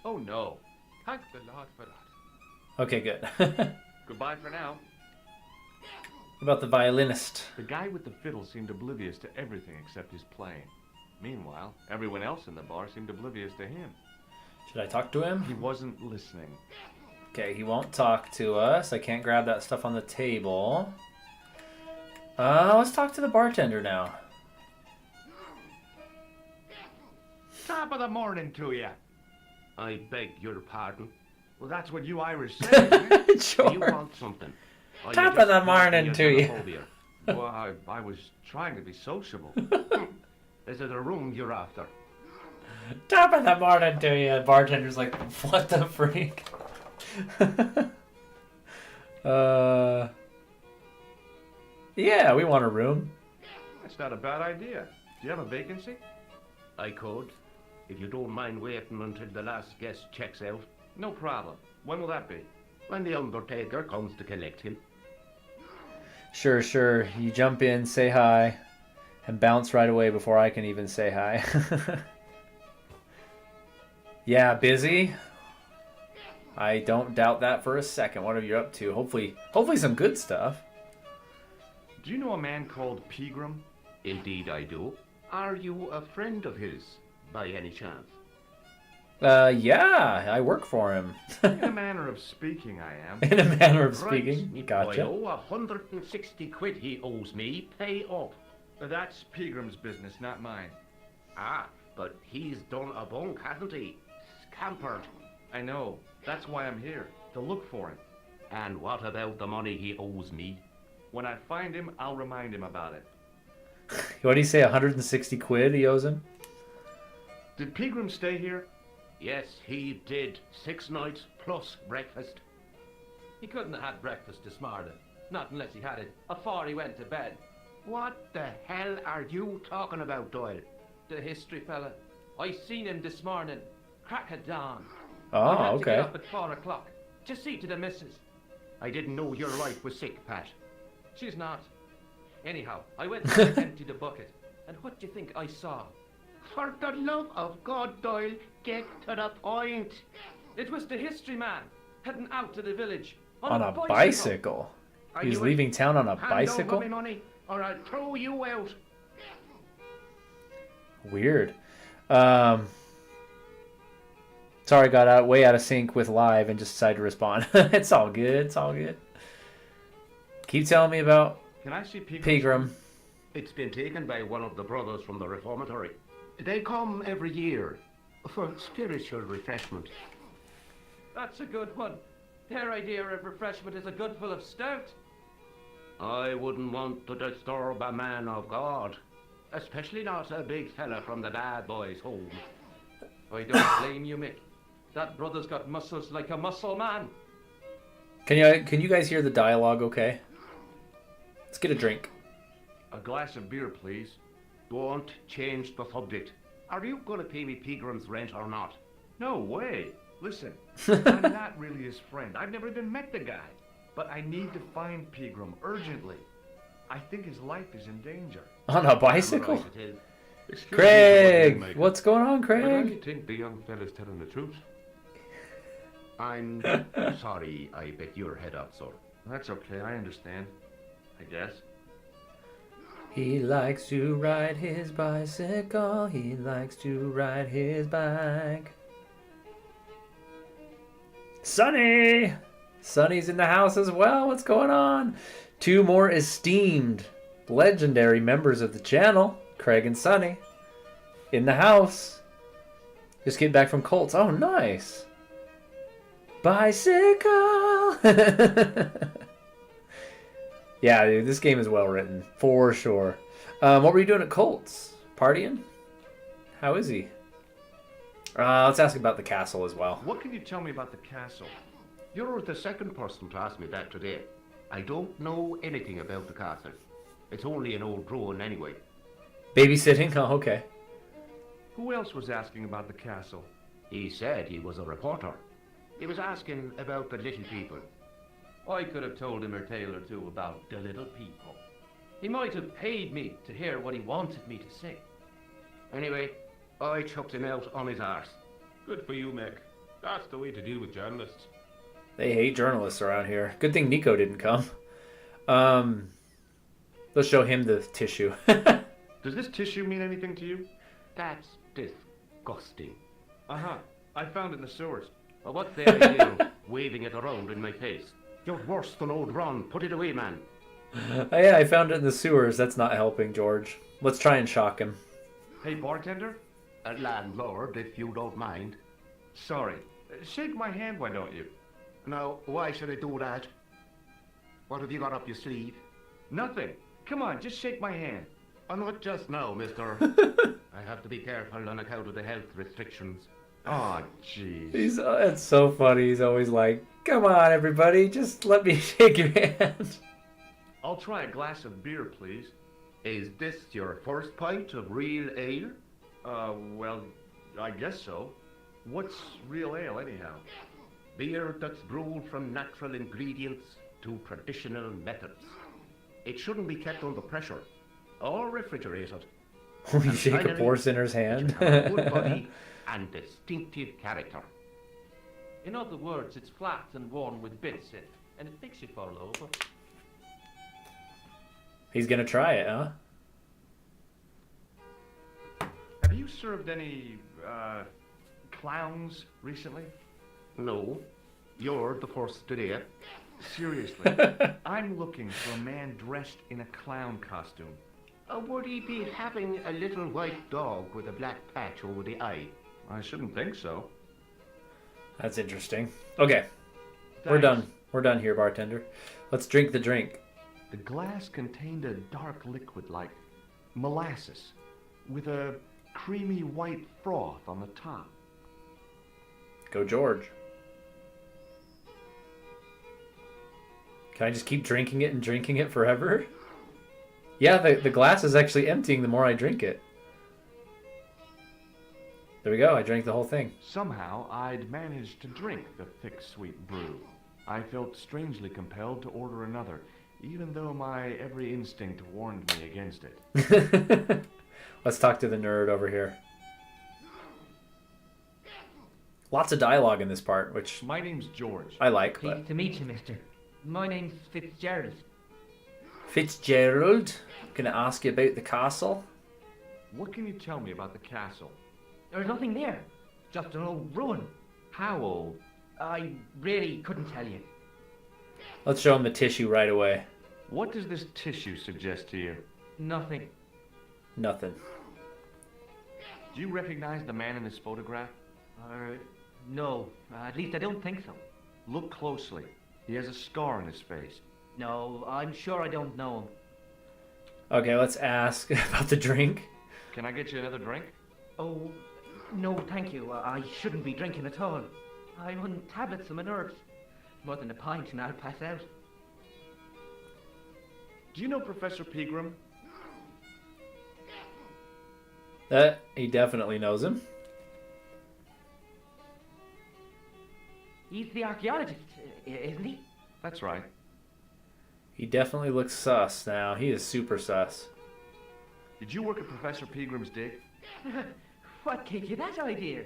D: Oh, no.
E: Thank the Lord for that.
A: Okay, good. What
D: Goodbye for now.
A: about the violinist?
F: The guy with the fiddle seemed oblivious to everything except his playing. Meanwhile, everyone else in the bar seemed oblivious to him.
A: Should I talk to him?
F: He wasn't listening.
A: Okay, he won't talk to us. I can't grab that stuff on the table. Let's talk to the bartender now.
F: Top of the morning to you.
G: I beg your pardon.
F: Well, that's what you Irish say. Isn't it?
G: Do you
A: Sure.
G: want something? Or you
A: Top
G: just
A: of the
G: want
A: morning
G: your
A: to you.
G: xenophobia?
F: Well, I was trying to be sociable.
G: Is it a room you're after?
A: Top of the morning to you. Bartender's like, what the freak? Yeah, we want a room.
F: That's not a bad idea. Do you have a vacancy?
G: I could. If you don't mind waiting until the last guest checks out.
F: No problem. When will that be?
G: When the undertaker comes to collect him.
A: Sure, sure. You jump in, say hi, and bounce right away before I can even say hi. Yeah, busy. I don't doubt that for a second. What are you up to? Hopefully some good stuff.
F: Do you know a man called Pegram?
G: Indeed I do. Are you a friend of his, by any chance?
A: Yeah, I work for him.
F: In a manner of speaking, I am.
A: In a manner of
G: Right,
A: speaking.
G: me
A: Gotcha.
G: boyo, 160 quid he owes me. Pay up.
F: That's Pegram's business, not mine.
G: Ah, but he's done a bunk, hasn't he? Scampered.
F: I know. That's why I'm here. To look for him.
G: And what about the money he owes me?
F: When I find him, I'll remind him about it.
A: What do you say, 160 quid he owes him?
F: Did Pegram stay here?
G: Yes, he did. 6 nights plus breakfast.
D: He couldn't have had breakfast this morning. Not unless he had it afore he went to bed.
G: What the hell are you talking about, Doyle?
D: The history fella. I seen him this morning. Crack of dawn.
A: Oh,
D: I had to get
A: okay.
D: up at 4 o'clock. Just see to the missus.
G: I didn't know your wife was sick, Pat.
D: She's not. Anyhow, I went down to empty the bucket. And what do you think I saw?
G: For the love of God, Doyle, get to the point.
D: It was the history man, heading out to the village.
A: On a bicycle.
G: Are
A: He's
G: you
A: leaving town on a
G: Hand
A: bicycle?
G: over me money, or I'll throw you out.
A: Weird. Sorry, got way out of sync with live and just decided to respond. It's all good. It's all good. Keep telling me about
F: Can I see Pegram?
A: Pegram.
G: It's been taken by one of the brothers from the reformatory. They come every year for spiritual refreshment.
D: That's a good one. Their idea of refreshment is a good full of stout.
G: I wouldn't want to disturb a man of God, especially not a big fella from the bad boys' home.
D: I don't blame you, Mick. That brother's got muscles like a muscle man.
A: Can you guys hear the dialogue okay? Let's get a drink.
F: A glass of beer, please.
G: Don't change the subject. Are you going to pay me Pegram's rent or not?
F: No way. Listen, I'm not really his friend. I've never even met the guy. But I need to find Pegram urgently. I think his life is in danger.
A: On a bicycle?
G: Right, it is.
E: Excuse me,
A: Craig!
E: Mike.
A: What's going on,
E: But I
A: Craig?
E: think the young fella's telling the truth.
G: I'm sorry I bit your head out, sir.
F: That's okay, I understand. I guess.
A: He likes to ride his bicycle. He likes to ride his bike. Sonny! Sonny's in the house as well. What's going on? 2 more esteemed legendary members of the channel, Craig and Sonny, in the house. Just getting back from Colts. Oh, nice. Bicycle. Yeah, dude, this game is well written for sure. What were you doing at Colts? Partying? How is he? Let's ask about the castle as well.
F: What can you tell me about the castle?
G: You're the second person to ask me that today. I don't know anything about the castle. It's only an old ruin anyway.
A: Babysitting? Oh, okay.
F: Who else was asking about the castle?
G: He said he was a reporter. He was asking about the little people.
D: I could have told him a tale or two about the little people. He might have paid me to hear what he wanted me to say.
G: Anyway, I chucked him out on his arse.
E: Good for you, Mick. That's the way to deal with journalists.
A: They hate journalists around here. Good thing Nico didn't come. Let's show him the tissue.
F: Does this tissue mean anything to you?
G: That's disgusting.
F: Uh-huh. I found it in the sewers.
G: Well, what's the idea waving it around in my face? You're worse than old Ron. Put it away, man.
A: Oh, yeah, I found it in the sewers. That's not helping, George. Let's try and shock him.
F: Hey, bartender?
G: A landlord, if you don't mind.
F: Sorry. Shake my hand, why don't you?
G: Now, why should I do that? What have you got up your sleeve?
F: Nothing. Come on, just shake my hand.
G: Not just now, mister. I have to be careful on account of the health restrictions.
F: Oh, jeez.
A: It's so funny. He's always like, come on, everybody. Just let me shake your hand.
F: I'll try a glass of beer, please.
G: Is this your first pint of real ale?
F: Well, I guess so. What's real ale, anyhow?
G: Beer that's brewed from natural ingredients to traditional methods. It shouldn't be kept under pressure or refrigerated.
A: You shake a poor sinner's hand.
G: It should have a good body and distinctive character.
D: In other words, it's flat and worn with bits in, and it makes you fall over.
A: He's gonna try it, huh?
F: Have you served any, clowns recently?
G: No, you're the first today.
F: Seriously, I'm looking for a man dressed in a clown costume.
G: Would he be having a little white dog with a black patch over the eye?
F: I shouldn't think so.
A: That's interesting. Okay, we're
F: Thanks.
A: done. We're done here, bartender. Let's drink the drink.
F: The glass contained a dark liquid like molasses with a creamy white froth on the top.
A: Go, George. Can I just keep drinking it and drinking it forever? Yeah, the glass is actually emptying the more I drink it. There we go. I drank the whole thing.
F: Somehow, I'd managed to drink the thick, sweet brew. I felt strangely compelled to order another, even though my every instinct warned me against it.
A: Let's talk to the nerd over here. Lots of dialogue in this part, which
F: My name's George.
A: I like.
C: Pleased
A: But
C: to meet you, mister. My name's Fitzgerald.
A: Fitzgerald, gonna ask you about the castle.
F: What can you tell me about the castle?
C: There's nothing there. Just an old ruin.
F: How old?
C: I really couldn't tell you.
A: Let's show him the tissue right away.
F: What does this tissue suggest to you?
C: Nothing.
A: Nothing.
F: Do you recognize the man in this photograph?
C: No. At least I don't think so.
F: Look closely. He has a scar on his face.
C: No, I'm sure I don't know him.
A: Okay, let's ask about the drink.
F: Can I get you another drink?
C: Oh, no, thank you. I shouldn't be drinking at all. I'm on tablets for my nerves. More than a pint and I'll pass out.
F: Do you know Professor Pegram?
A: He definitely knows him.
C: He's the archaeologist, isn't he?
F: That's right.
A: He definitely looks sus now. He is super sus.
F: Did you work at Professor Pegram's dig?
C: What gave you that idea?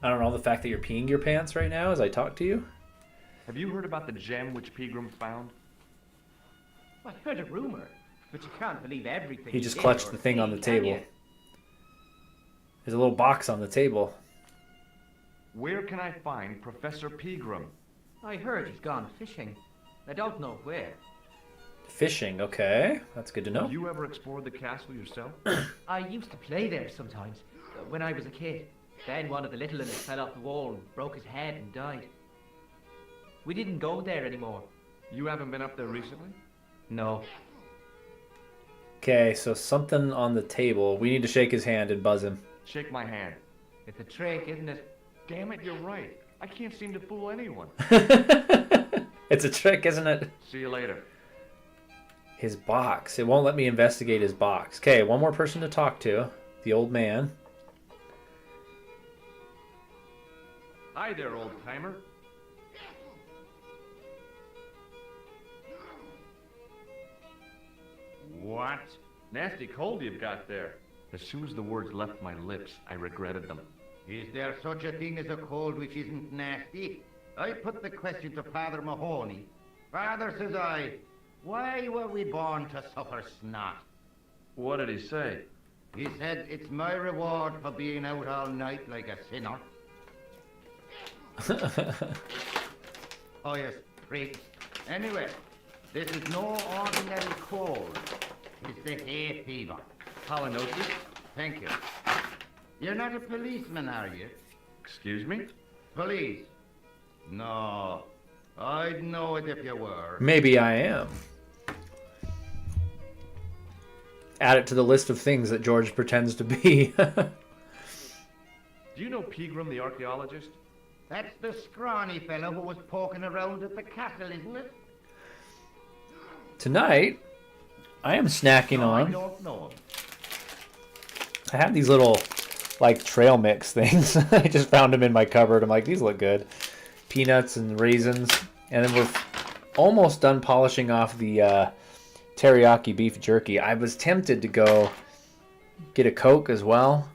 A: I don't know, the fact that you're peeing your pants right now as I talk to you?
F: Have you heard about the gem which Pegram found?
C: I heard a rumor, but you can't believe everything.
A: He just
C: hear
A: clutched
C: or
A: the thing on the
C: see, can
A: table.
C: you?
A: There's a little box on the table.
F: Where can I find Professor Pegram?
C: I heard he's gone fishing. I don't know where.
A: Fishing, okay. That's good to know.
F: Have you ever explored the castle yourself?
H: I used to play there sometimes, when I was a kid. Then one of the little ones fell off the wall and broke his head and died. We didn't go there anymore.
F: You haven't been up there recently?
H: No.
A: Okay, so something on the table. We need to shake his hand and buzz him.
F: Shake my hand.
H: It's a trick, isn't it?
F: Damn it, you're right. I can't seem to fool anyone.
A: It's a trick, isn't it?
F: See you later.
A: His box. It won't let me investigate his box. Okay, one more person to talk to. The old man.
F: Hi there, old timer.
G: What?
F: Nasty cold you've got there. As soon as the words left my lips, I regretted them.
G: Is there such a thing as a cold which isn't nasty? I put the question to Father Mahoney. Father, says I, why were we born to suffer snot?
F: What did he say?
G: He said, it's my reward for being out all night like a sinner. Oh yes, prick. Anyway, this is no ordinary cold. It's the hay fever.
F: Halitosis?
G: Thank you. You're not a policeman, are you?
F: Excuse me?
G: Police? No. I'd know it if you were.
A: Maybe I am. Add it to the list of things that George pretends to be.
F: Do you know Pegram, the archaeologist?
G: That's the scrawny fellow who was poking around at the castle, isn't it?
A: Tonight, I am snacking
G: No, I
A: on.
G: don't know him.
A: I have these little, like, trail mix things. I just found them in my cupboard. I'm like, these look good. Peanuts and raisins. And then we're almost done polishing off the teriyaki beef jerky. I was tempted to go get a Coke as well.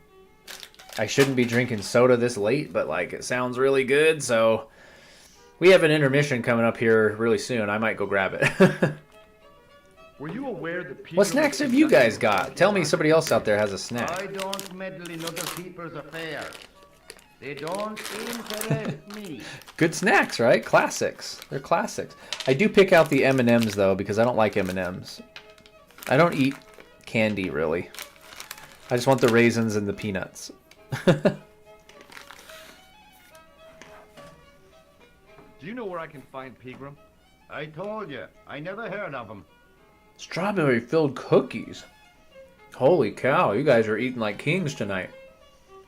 A: I shouldn't be drinking soda this late, but, like, it sounds really good. So we have an intermission coming up here really soon. I might go grab it.
F: Were you aware that Pegram...
A: What snacks have you guys got? Tell me somebody else out there has a snack.
G: I don't meddle in other people's affairs. They don't interest me.
A: Good snacks, right? Classics. They're classics. I do pick out the M&Ms, though, because I don't like M&Ms. I don't eat candy, really. I just want the raisins and the peanuts.
F: Do you know where I can find Pegram?
G: I told you, I never heard of him.
A: Strawberry-filled cookies. Holy cow, you guys are eating like kings tonight.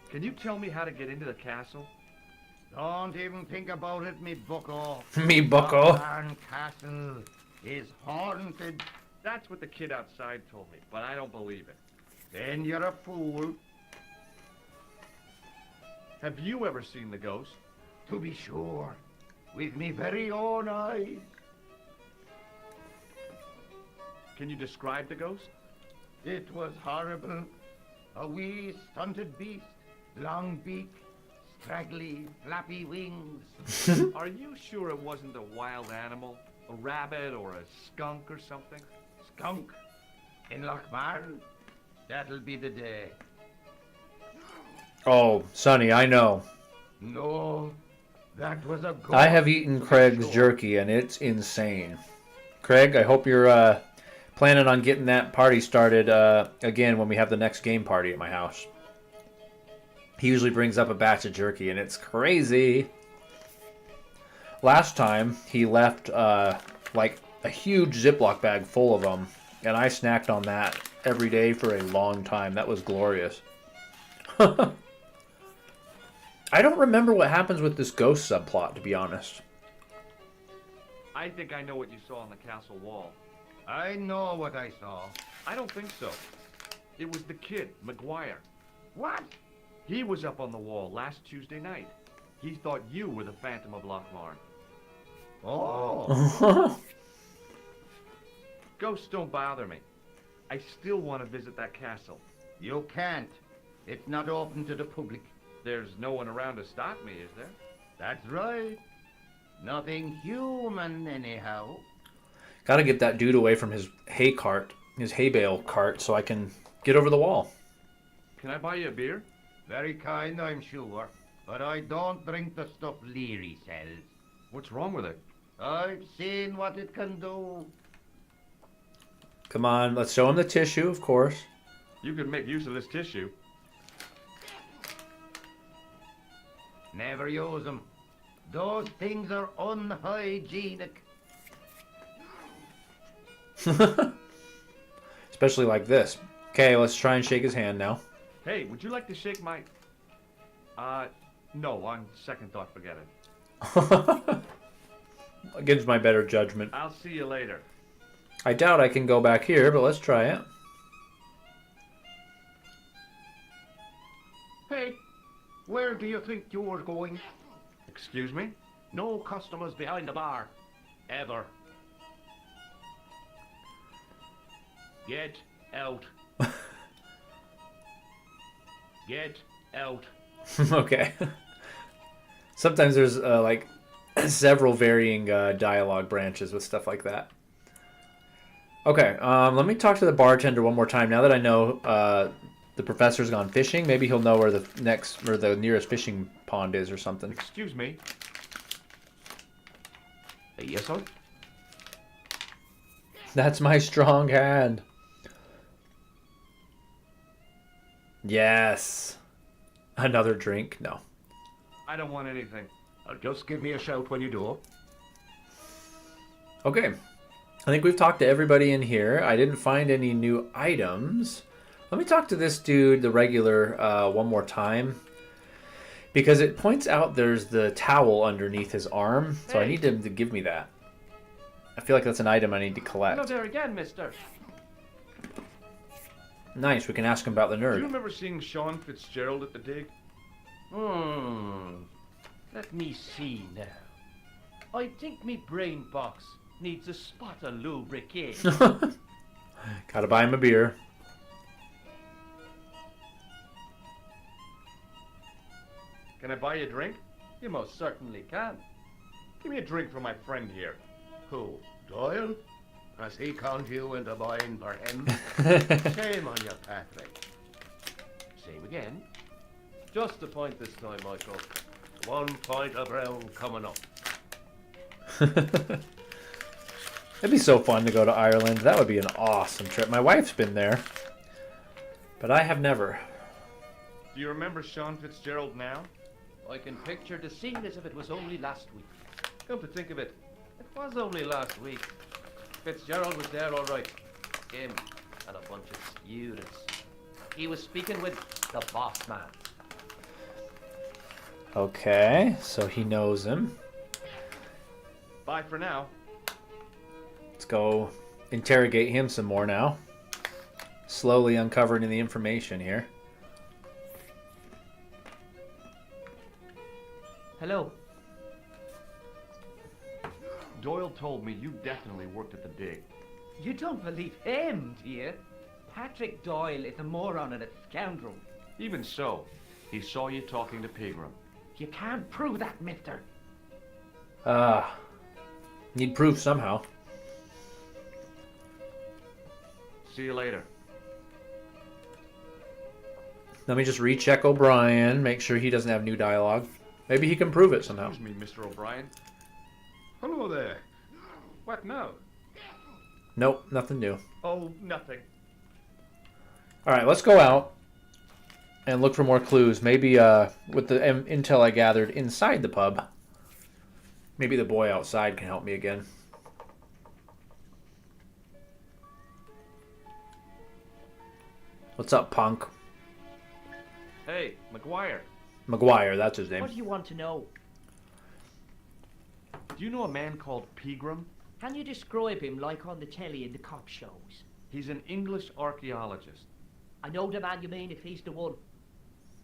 F: Can you tell me how to get into the castle?
G: Don't even think about it, me bucko.
A: Me bucko.
G: Barn Castle is haunted.
F: That's what the kid outside told me, but I don't believe it.
G: Then you're a fool.
F: Have you ever seen the ghost?
G: To be sure, with me very own eyes.
F: Can you describe the ghost?
G: It was horrible. A wee stunted beast, long beak, straggly, flappy wings.
F: Are you sure it wasn't a wild animal? A rabbit or a skunk or something?
G: Skunk in Lochmarn. That'll be the day.
A: Oh, Sonny, I know.
G: No, that was a ghost.
A: I have eaten Craig's jerky, and it's insane. Craig, I hope you're planning on getting that party started again when we have the next game party at my house. He usually brings up a batch of jerky, and it's crazy. Last time, he left like a huge Ziploc bag full of them, and I snacked on that every day for a long time. That was glorious. I don't remember what happens with this ghost subplot, to be honest.
F: I think I know what you saw on the castle wall.
G: I know what I saw.
F: I don't think so. It was the kid, McGuire.
G: What?
F: He was up on the wall last Tuesday night. He thought you were the Phantom of Lochmarn.
G: Oh.
F: Ghosts don't bother me. I still want to visit that castle.
G: You can't. It's not open to the public.
F: There's no one around to stop me, is there?
G: That's right. Nothing human, anyhow.
A: Gotta get that dude away from his hay cart, his hay bale cart, so I can get over the wall.
F: Can I buy you a beer?
G: Very kind, I'm sure. But I don't drink the stuff Leary sells.
F: What's wrong with it?
G: I've seen what it can do.
A: Come on, let's show him the tissue, of course.
F: You could make use of this tissue.
G: Never use them. Those things are unhygienic.
A: Especially like this. Okay, let's try and shake his hand now.
F: Hey, would you like to shake my... no, on second thought, forget it.
A: Against my better judgment.
F: I'll see you later.
A: I doubt I can go back here, but let's try it.
G: Hey, where do you think you're going?
F: Excuse me?
G: No customers behind the bar. Ever. Get out. Get out.
A: Okay. Sometimes there's like several varying dialogue branches with stuff like that. Okay, let me talk to the bartender one more time. Now that I know the professor's gone fishing, maybe he'll know where the nearest fishing pond is or something.
F: Excuse me?
G: Yes, sir?
A: That's my strong hand. Yes. Another drink? No.
F: I don't want anything.
G: Just give me a shout when you do.
A: Okay. I think we've talked to everybody in here. I didn't find any new items. Let me talk to this dude, the regular, one more time. Because it points out there's the towel underneath his arm. So I need him to give me that. I feel like that's an item I need to collect.
D: Hello there again, mister.
A: Nice, we can ask him about the
F: Do you
A: nerd.
F: remember seeing Sean Fitzgerald at the dig?
D: Let me see now. I think me brain box needs a spot of lubrication.
A: Gotta buy him a beer.
F: Can I buy you a drink?
D: You most certainly can.
F: Give me a drink for my friend here.
G: Who? Doyle? Has he conned you into buying for him? Shame on you, Patrick. Same again.
D: Just a point this time, Michael.
G: 1 point of round coming up.
A: It'd be so fun to go to Ireland. That would be an awesome trip. My wife's been there, but I have never.
F: Do you remember Sean Fitzgerald now?
D: I can picture the scene as if it was only last week. Come to think of it, it was only last week. Fitzgerald was there all right. Him and a bunch of students. He was speaking with the boss man.
A: Okay, so he knows him.
F: Bye for now.
A: Let's go interrogate him some more now. Slowly uncovering the information here.
H: Hello.
F: Doyle told me you definitely worked at the dig.
H: You don't believe him, do you? Patrick Doyle is a moron and a scoundrel.
F: Even so, he saw you talking to Pegram.
H: You can't prove that, mister.
A: Need proof somehow.
F: See you later.
A: Let me just recheck O'Brien, make sure he doesn't have new dialogue. Maybe he can prove it somehow.
F: Excuse me, Mr. O'Brien.
E: Hello there. What now?
A: Nope, nothing new.
F: Oh, nothing.
A: Alright, let's go out and look for more clues. Maybe with the intel I gathered inside the pub, maybe the boy outside can help me again. What's up, punk?
F: Hey, McGuire.
A: McGuire, that's his name.
C: What do you want to know?
F: Do you know a man called Pegram?
C: Can you describe him like on the telly in the cop shows?
F: He's an English archaeologist.
C: I know the man you mean if he's the one.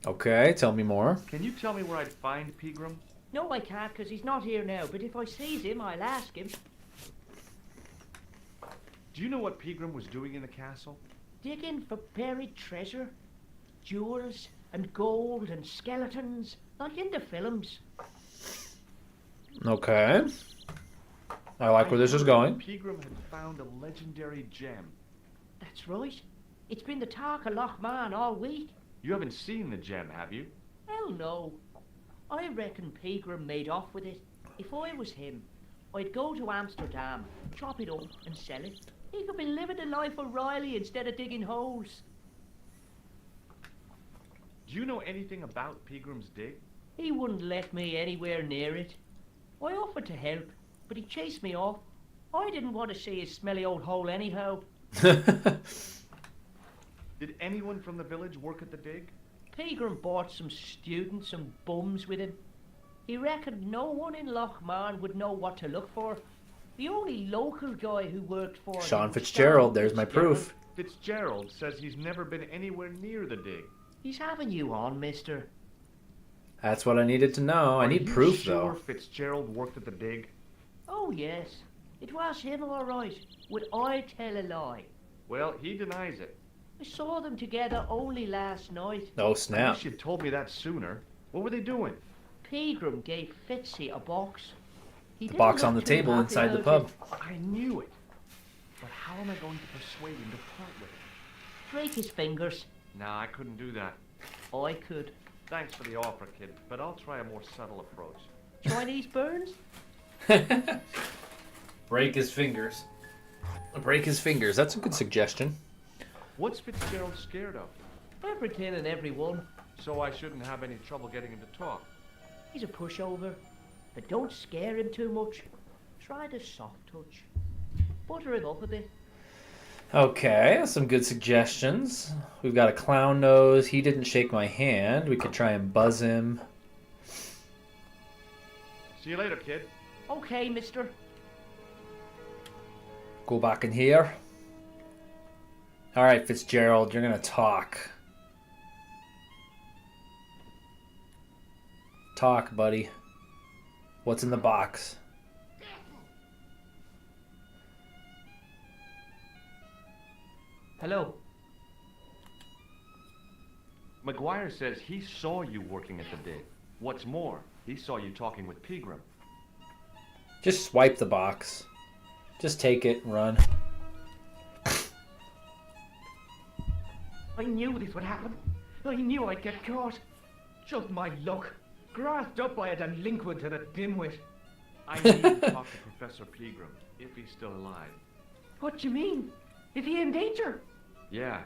A: Okay, tell me more.
F: Can you tell me where I'd find Pegram?
C: No, I can't, because he's not here now, but if I sees him, I'll ask him.
F: Do you know what Pegram was doing in the castle?
C: Digging for buried treasure, jewels and gold and skeletons, like in the films.
A: Okay. I like where this is going.
F: Pegram had found a legendary gem.
C: That's right. It's been the talk of Lochman all week.
F: You haven't seen the gem, have you?
C: Hell no. I reckon Pegram made off with it. If I was him. I'd go to Amsterdam, chop it up and sell it. He could be living the life of Riley instead of digging holes.
F: Do you know anything about Peagram's dig?
C: He wouldn't let me anywhere near it. I offered to help, but he chased me off. I didn't want to see his smelly old hole anyhow.
F: Did anyone from the village work at the dig?
C: Pegram bought some students and bums with him. He reckoned no one in Lochmarn would know what to look for. The only local guy who worked for him
A: Sean
C: was
A: Fitzgerald, there's my proof.
F: Fitzgerald says he's never been anywhere near the dig.
C: He's having you on, mister.
A: That's what I needed to know. I need proof,
F: sure
A: though.
F: Fitzgerald worked at the dig?
C: Oh, yes. It was him, all right. Would I tell a lie?
F: Well, he denies it.
C: I saw them together only last night.
A: Oh,
F: I
A: snap.
F: wish you'd told me that sooner. What were they doing?
C: Pegram gave Fitzy a box. He
A: The
C: didn't
A: box
C: look
A: on the
C: too
A: table
C: happy
A: inside the
C: about
A: pub.
C: it.
F: I knew it. But how am I going to persuade him to part with it?
C: Break his fingers.
F: Nah, I couldn't do that.
C: I could.
F: Thanks for the offer, kid, but I'll try a more subtle approach.
C: Chinese burns?
A: Break his fingers. Break his fingers. That's a good suggestion.
F: What's Fitzgerald scared of?
C: Everything and everyone.
F: So I shouldn't have any trouble getting him to talk.
C: He's a pushover. But don't scare him too much. Try the soft touch. Butter him up a bit.
A: Okay, some good suggestions. We've got a clown nose. He didn't shake my hand. We could try and buzz him.
F: See you later, kid.
C: Okay, mister.
A: Go back in here. All right, Fitzgerald, you're going to talk. Talk, buddy. What's in the box?
H: Hello.
F: McGuire says he saw you working at the dig. What's more, he saw you talking with Pegram.
A: Just swipe the box. Just take it and run.
H: I knew this would happen. I knew I'd get caught. Just my luck. Grasped up by a delinquent and a dimwit.
F: I need to talk to Professor Pegram, if he's still alive.
H: What do you mean? Is he in danger?
F: Yeah,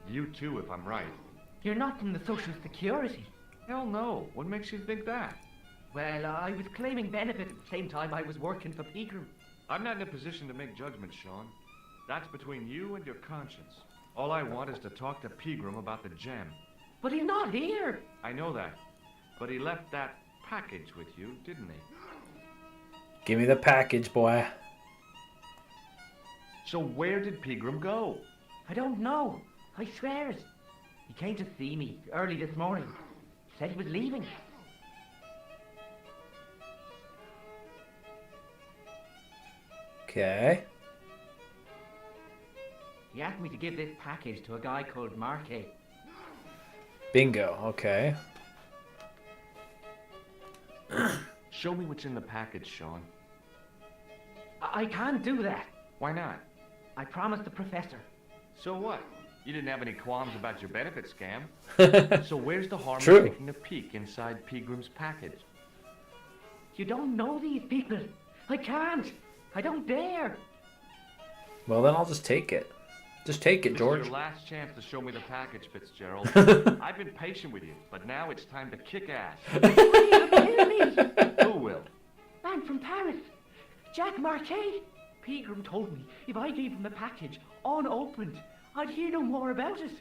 F: you too, if I'm right.
H: You're not from the Social Security.
F: Hell no. What makes you think that?
H: Well, I was claiming benefit at the same time I was working for Pegram.
F: I'm not in a position to make judgments, Sean. That's between you and your conscience. All I want is to talk to Pegram about the gem.
H: But he's not here.
F: I know that. But he left that package with you, didn't he?
A: Give me the package, boy.
F: So where did Pegram go?
H: I don't know. I swear it. He came to see me early this morning. Said he was leaving.
A: Okay.
H: He asked me to give this package to a guy called Marquet.
A: Bingo. Okay.
F: Show me what's in the package, Sean.
H: I can't do that.
F: Why not?
H: I promised the professor.
F: So what? You didn't have any qualms about your benefit scam. So where's the harm
A: True.
F: of taking a peek inside Pegram's package?
H: You don't know these people. I can't. I don't dare.
A: Well, then I'll just take it. Just take it,
F: This
A: George.
F: is your last chance to show me the package, Fitzgerald. I've been patient with you, but now it's time to kick ass.
H: You'll kill me.
F: Who will?
H: Man from Paris. Jack Marquet. Pegram told me if I gave him the package unopened, I'd hear no more about it.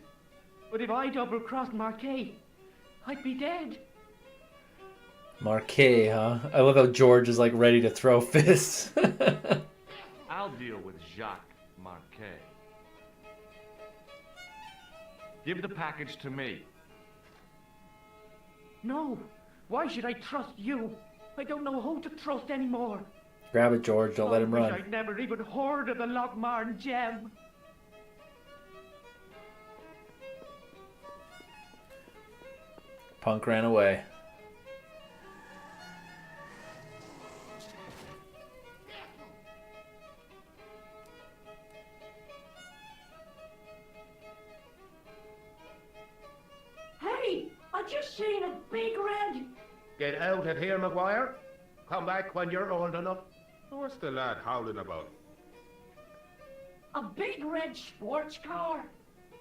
H: But if I double-crossed Marquet, I'd be dead.
A: Marquet, huh? I love how George is like ready to throw fists.
F: I'll deal with Jacques Marquet. Give the package to me.
H: No. Why should I trust you? I don't know who to trust anymore.
A: Grab it, George. Don't let him
H: I wish
A: run.
H: I'd never even heard of the Lochmarn gem.
A: Punk ran away.
C: Hey, I just seen a big red.
G: Get out of here, McGuire. Come back when you're old enough.
E: What's the lad howling about?
C: A big red sports car.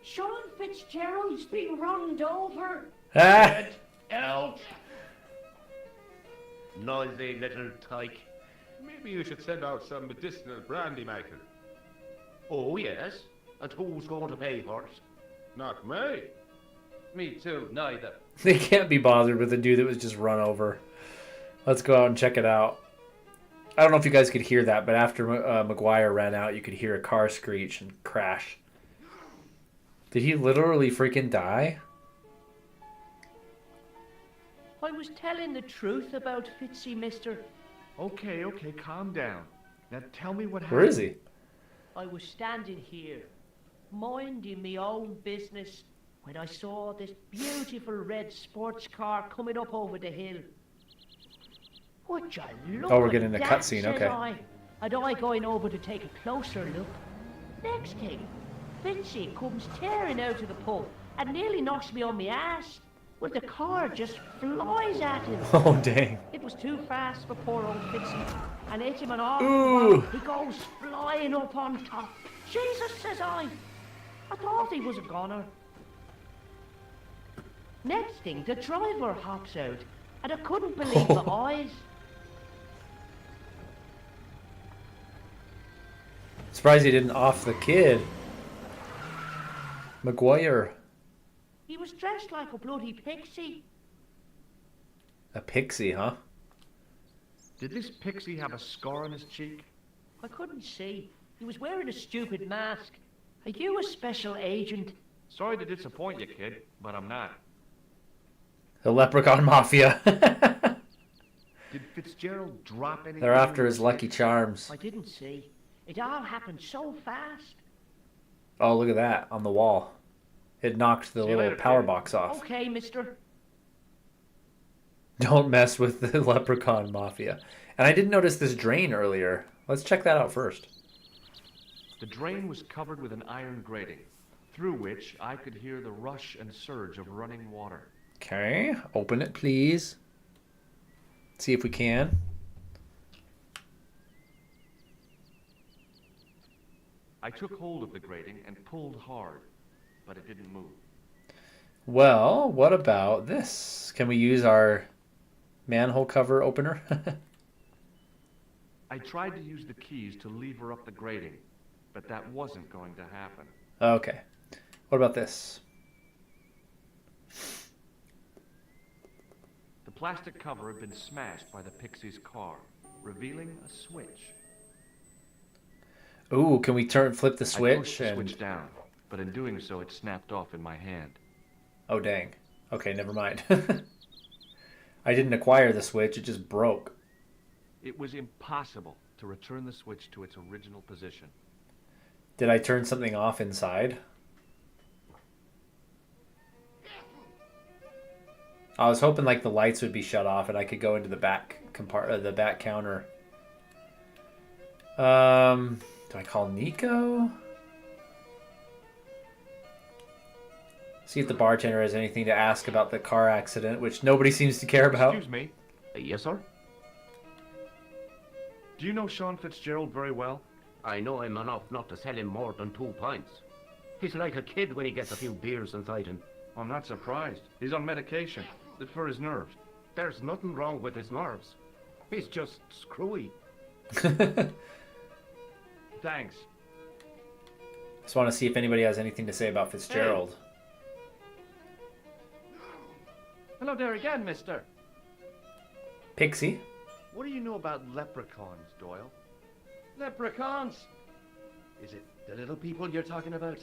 C: Sean Fitzgerald's been run over.
A: Ah!
D: Out! Noisy little tyke.
E: Maybe you should send out some medicinal brandy, Michael.
D: Oh, yes? And who's going to pay for it?
E: Not me.
D: Me too, neither.
A: They can't be bothered with the dude that was just run over. Let's go out and check it out. I don't know if you guys could hear that, but after McGuire ran out, you could hear a car screech and crash. Did he literally freaking die?
C: I was telling the truth about Fitzy, mister.
F: Okay, calm down. Now tell me what happened.
A: Where is he?
C: I was standing here, minding my own business, when I saw this beautiful red sports car coming up over the hill. Would you look
A: Oh, we're
C: at
A: getting a
C: that,
A: cutscene,
C: said
A: okay.
C: And I going over to take a closer look. Next thing, Fitzy comes tearing out of the pub and nearly knocks me on my ass. Well, the car just flies at him.
A: Oh, dang.
C: It was too fast for poor old Fitzy, and hit him an awful
A: Ooh.
C: one. He goes flying up on top. Jesus, says I thought he was a goner. Next thing, the driver hops out, and I couldn't believe my eyes.
A: Surprised he didn't off the kid. McGuire.
C: He was dressed like a bloody pixie.
A: A pixie, huh?
F: Did this pixie have a scar on his cheek?
C: I couldn't see. He was wearing a stupid mask. Are you a special agent?
F: Sorry to disappoint you, kid, but I'm not.
A: The Leprechaun Mafia.
F: Did Fitzgerald drop anything?
A: They're after his Lucky Charms.
C: I didn't see. It all happened so fast.
A: Oh, look at that on the wall. It knocked the
F: See you
A: little
F: later,
A: power
F: kid.
A: box off.
C: Okay, mister.
A: Don't mess with the Leprechaun Mafia. And I didn't notice this drain earlier. Let's check that out first.
F: The drain was covered with an iron grating, through which I could hear the rush and surge of running water.
A: Okay, open it, please. See if we can.
F: I took hold of the grating and pulled hard, but it didn't move.
A: Well, what about this? Can we use our manhole cover opener?
F: I tried to use the keys to lever up the grating, but that wasn't going to happen.
A: Okay. What about this?
F: The plastic cover had been smashed by the Pixie's car, revealing a switch.
A: Ooh, can we flip the
F: I
A: switch?
F: pushed the switch down, but in doing so it snapped off in my hand.
A: Oh, dang. Okay, never mind. I didn't acquire the switch, it just broke.
F: It was impossible to return the switch to its original position.
A: Did I turn something off inside? I was hoping like the lights would be shut off and I could go into the back the back counter. Do I call Nico? See if the bartender has anything to ask about the car accident, which nobody seems to care about.
F: Excuse me.
D: Yes, sir?
F: Do you know Sean Fitzgerald very well?
D: I know him enough not to sell him more than 2 pints. He's like a kid when he gets a few beers inside him.
F: I'm not surprised. He's on medication for his nerves.
D: There's nothing wrong with his nerves. He's just screwy.
F: Thanks.
A: Just want to see if anybody has anything to say about Fitzgerald.
F: Hello there again, mister.
A: Pixie?
F: What do you know about leprechauns, Doyle?
D: Leprechauns! Is it the little people you're talking about?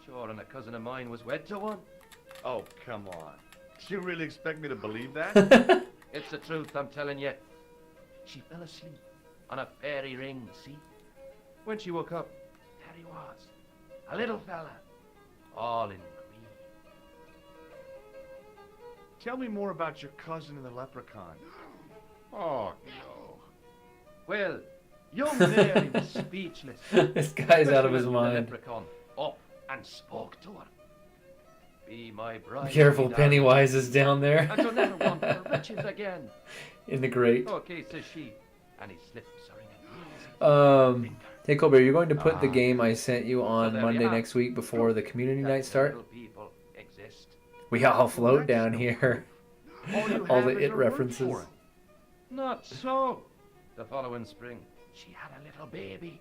D: Sure, and a cousin of mine was wed to one.
F: Oh, come on. Do you really expect me to believe that?
D: It's the truth, I'm telling you. She fell asleep on a fairy ring, see? When she woke up, there he was. A little fella. All in green.
F: Tell me more about your cousin and the leprechaun.
E: Oh, no.
D: Well, young Mary was speechless.
A: This guy's out of his
D: The
A: mind.
D: leprechaun up and spoke to her. Be my bride.
A: Careful,
D: me darling,
A: Pennywise is down there.
D: and you'll never want for riches again.
A: In the grate.
D: Okay, says she, and he slips her in
A: Hey Colbert, you're going to put the game I sent you
D: So
A: on
D: there
A: Monday
D: you are.
A: next week before the community
D: That
A: night start?
D: little people exist.
A: We all float
F: that's
A: down
F: no
A: here.
F: All you
A: All
F: have
A: the
F: is
A: it
F: her word
A: references.
F: for it.
D: Not so. The following spring, she had a little baby.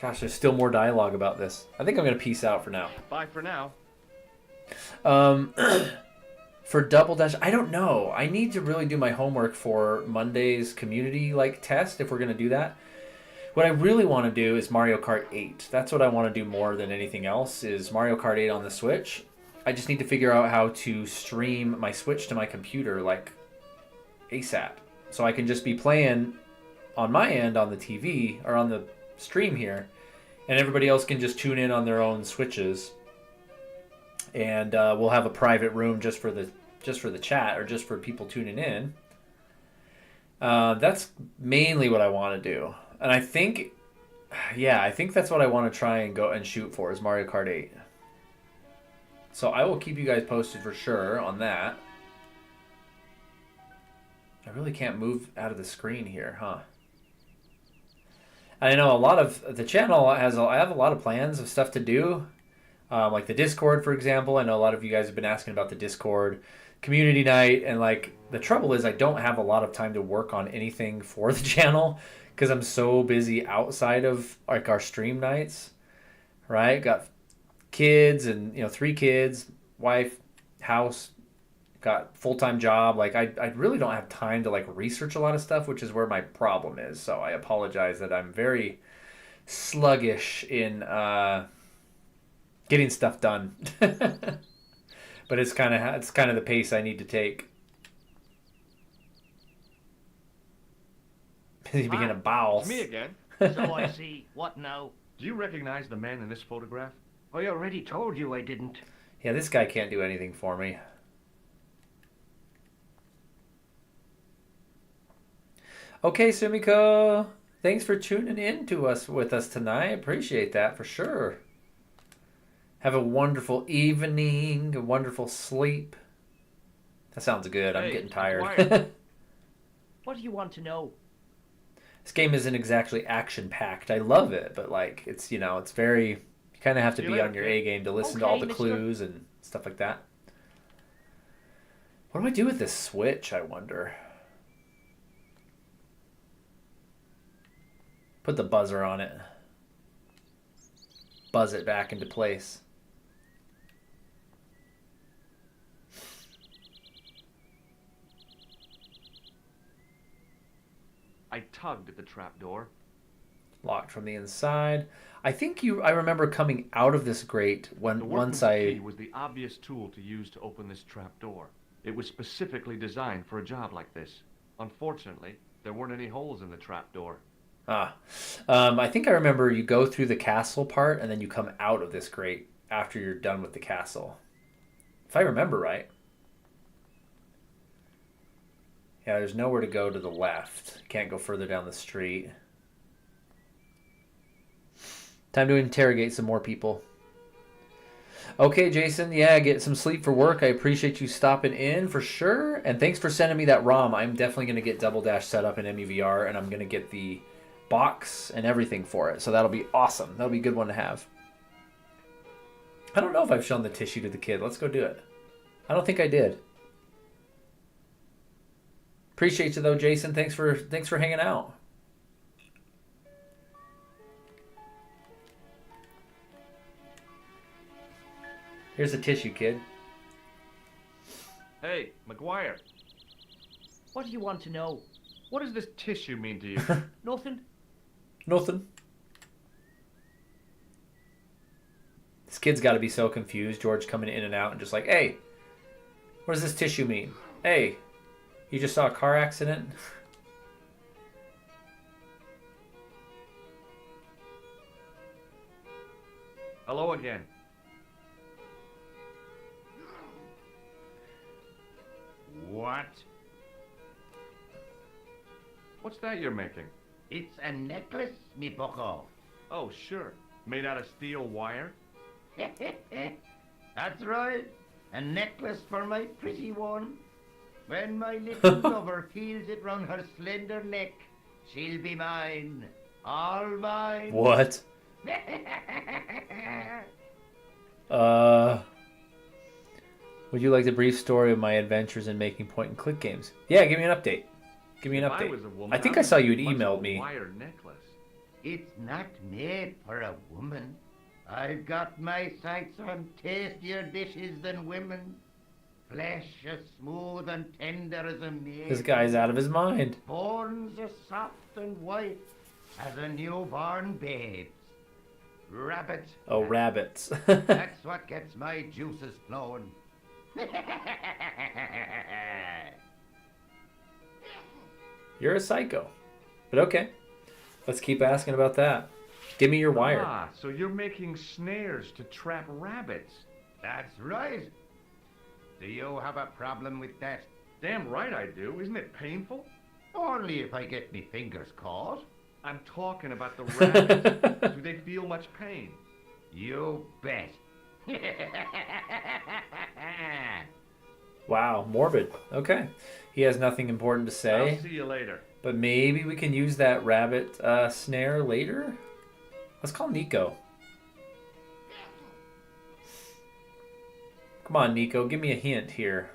A: Gosh, there's still more dialogue about this. I think I'm going to peace out for now.
F: Bye for now.
A: For Double Dash, I don't know. I need to really do my homework for Monday's community test if we're going to do that. What I really want to do is Mario Kart 8. That's what I want to do more than anything else is Mario Kart 8 on the Switch. I just need to figure out how to stream my Switch to my computer ASAP. So I can just be playing on my end on the TV or on the stream here, and everybody else can just tune in on their own Switches. And we'll have a private room just for the chat or just for people tuning in. That's mainly what I want to do, and I think that's what I want to try and go and shoot for is Mario Kart 8. So I will keep you guys posted for sure on that. I really can't move out of the screen here, huh? I know a lot of the channel I have a lot of plans of stuff to do. Like the Discord, for example. I know a lot of you guys have been asking about the Discord community night, and the trouble is I don't have a lot of time to work on anything for the channel because I'm so busy outside of our stream nights, right? Got kids and 3 kids, wife, house, got full-time job. I really don't have time to research a lot of stuff, which is where my problem is. So I apologize that I'm very sluggish in getting stuff done. But it's kind of the pace I need to take. Busy being a bowel.
F: It's me again.
G: So I see. What now?
F: Do you recognize the man in this photograph?
G: I already told you I didn't.
A: Yeah, this guy can't do anything for me. Okay, Sumiko. Thanks for tuning in with us tonight. Appreciate that for sure. Have a wonderful evening, a wonderful sleep. That sounds good. I'm
F: Hey,
A: getting
F: be
A: tired.
F: quiet.
H: What do you want to know?
A: This game isn't exactly action-packed. I love it, but it's it's very. You kind of have to
F: See you
A: be
F: later,
A: on your
F: kid.
A: A game to listen to all
H: Okay,
A: the
H: mister.
A: clues and stuff like that. What do I do with this Switch, I wonder? Put the buzzer on it. Buzz it back into place.
F: I tugged at the trapdoor.
A: Locked from the inside. I remember coming out of this grate
F: The
A: once
F: workman's
A: I...
F: key was the obvious tool to use to open this trapdoor. It was specifically designed for a job like this. Unfortunately, there weren't any holes in the trapdoor.
A: I think I remember you go through the castle part and then you come out of this grate after you're done with the castle. If I remember right. Yeah, there's nowhere to go to the left. Can't go further down the street. Time to interrogate some more people. Okay, Jason. Yeah, get some sleep for work. I appreciate you stopping in for sure. And thanks for sending me that ROM. I'm definitely going to get Double Dash set up in MEVR, and I'm going to get the box and everything for it. So that'll be awesome. That'll be a good one to have. I don't know if I've shown the tissue to the kid. Let's go do it. I don't think I did. Appreciate you though, Jason. Thanks for hanging out. Here's a tissue, kid.
F: Hey, McGuire,
H: What do you want to know?
F: what does this tissue mean to you?
H: Nothing.
A: Nothing. This kid's got to be so confused. George coming in and out and just like, hey, what does this tissue mean? Hey, you just saw a car accident?
F: Hello again.
G: What?
F: What's that you're making?
G: It's a necklace, me bucko.
F: Oh, sure. Made out of steel wire?
G: That's right. A necklace for my pretty one. When my little lover feels it round her slender neck, She'll be mine. All mine.
A: What? Would you like the brief story of my adventures in making point-and-click games? Yeah, give me an update. Give me an
F: If I
A: update.
F: was a woman,
A: I think
F: I
A: I saw
F: would
A: you had
F: use a
A: emailed me.
F: wire necklace.
G: It's not made for a woman. I've got my sights on tastier dishes than women. Flesh as smooth and tender as a maid.
A: This guy's out of his mind.
G: Bones as soft and white as a newborn babe's. Rabbit.
A: Oh, rabbits.
G: That's what gets my juices flowing.
A: You're a psycho. But okay. Let's keep asking about that. Give me your wire.
F: Ah, so you're making snares to trap rabbits.
G: That's right. Do you have a problem with that?
F: Damn right I do. Isn't it painful?
G: Only if I get me fingers caught.
F: I'm talking about the rabbits. Do they feel much pain?
G: You bet.
A: Wow, morbid. Okay. He has nothing important to say.
F: I'll see you later.
A: But maybe we can use that rabbit snare later? Let's call Nico. Come on, Nico. Give me a hint here.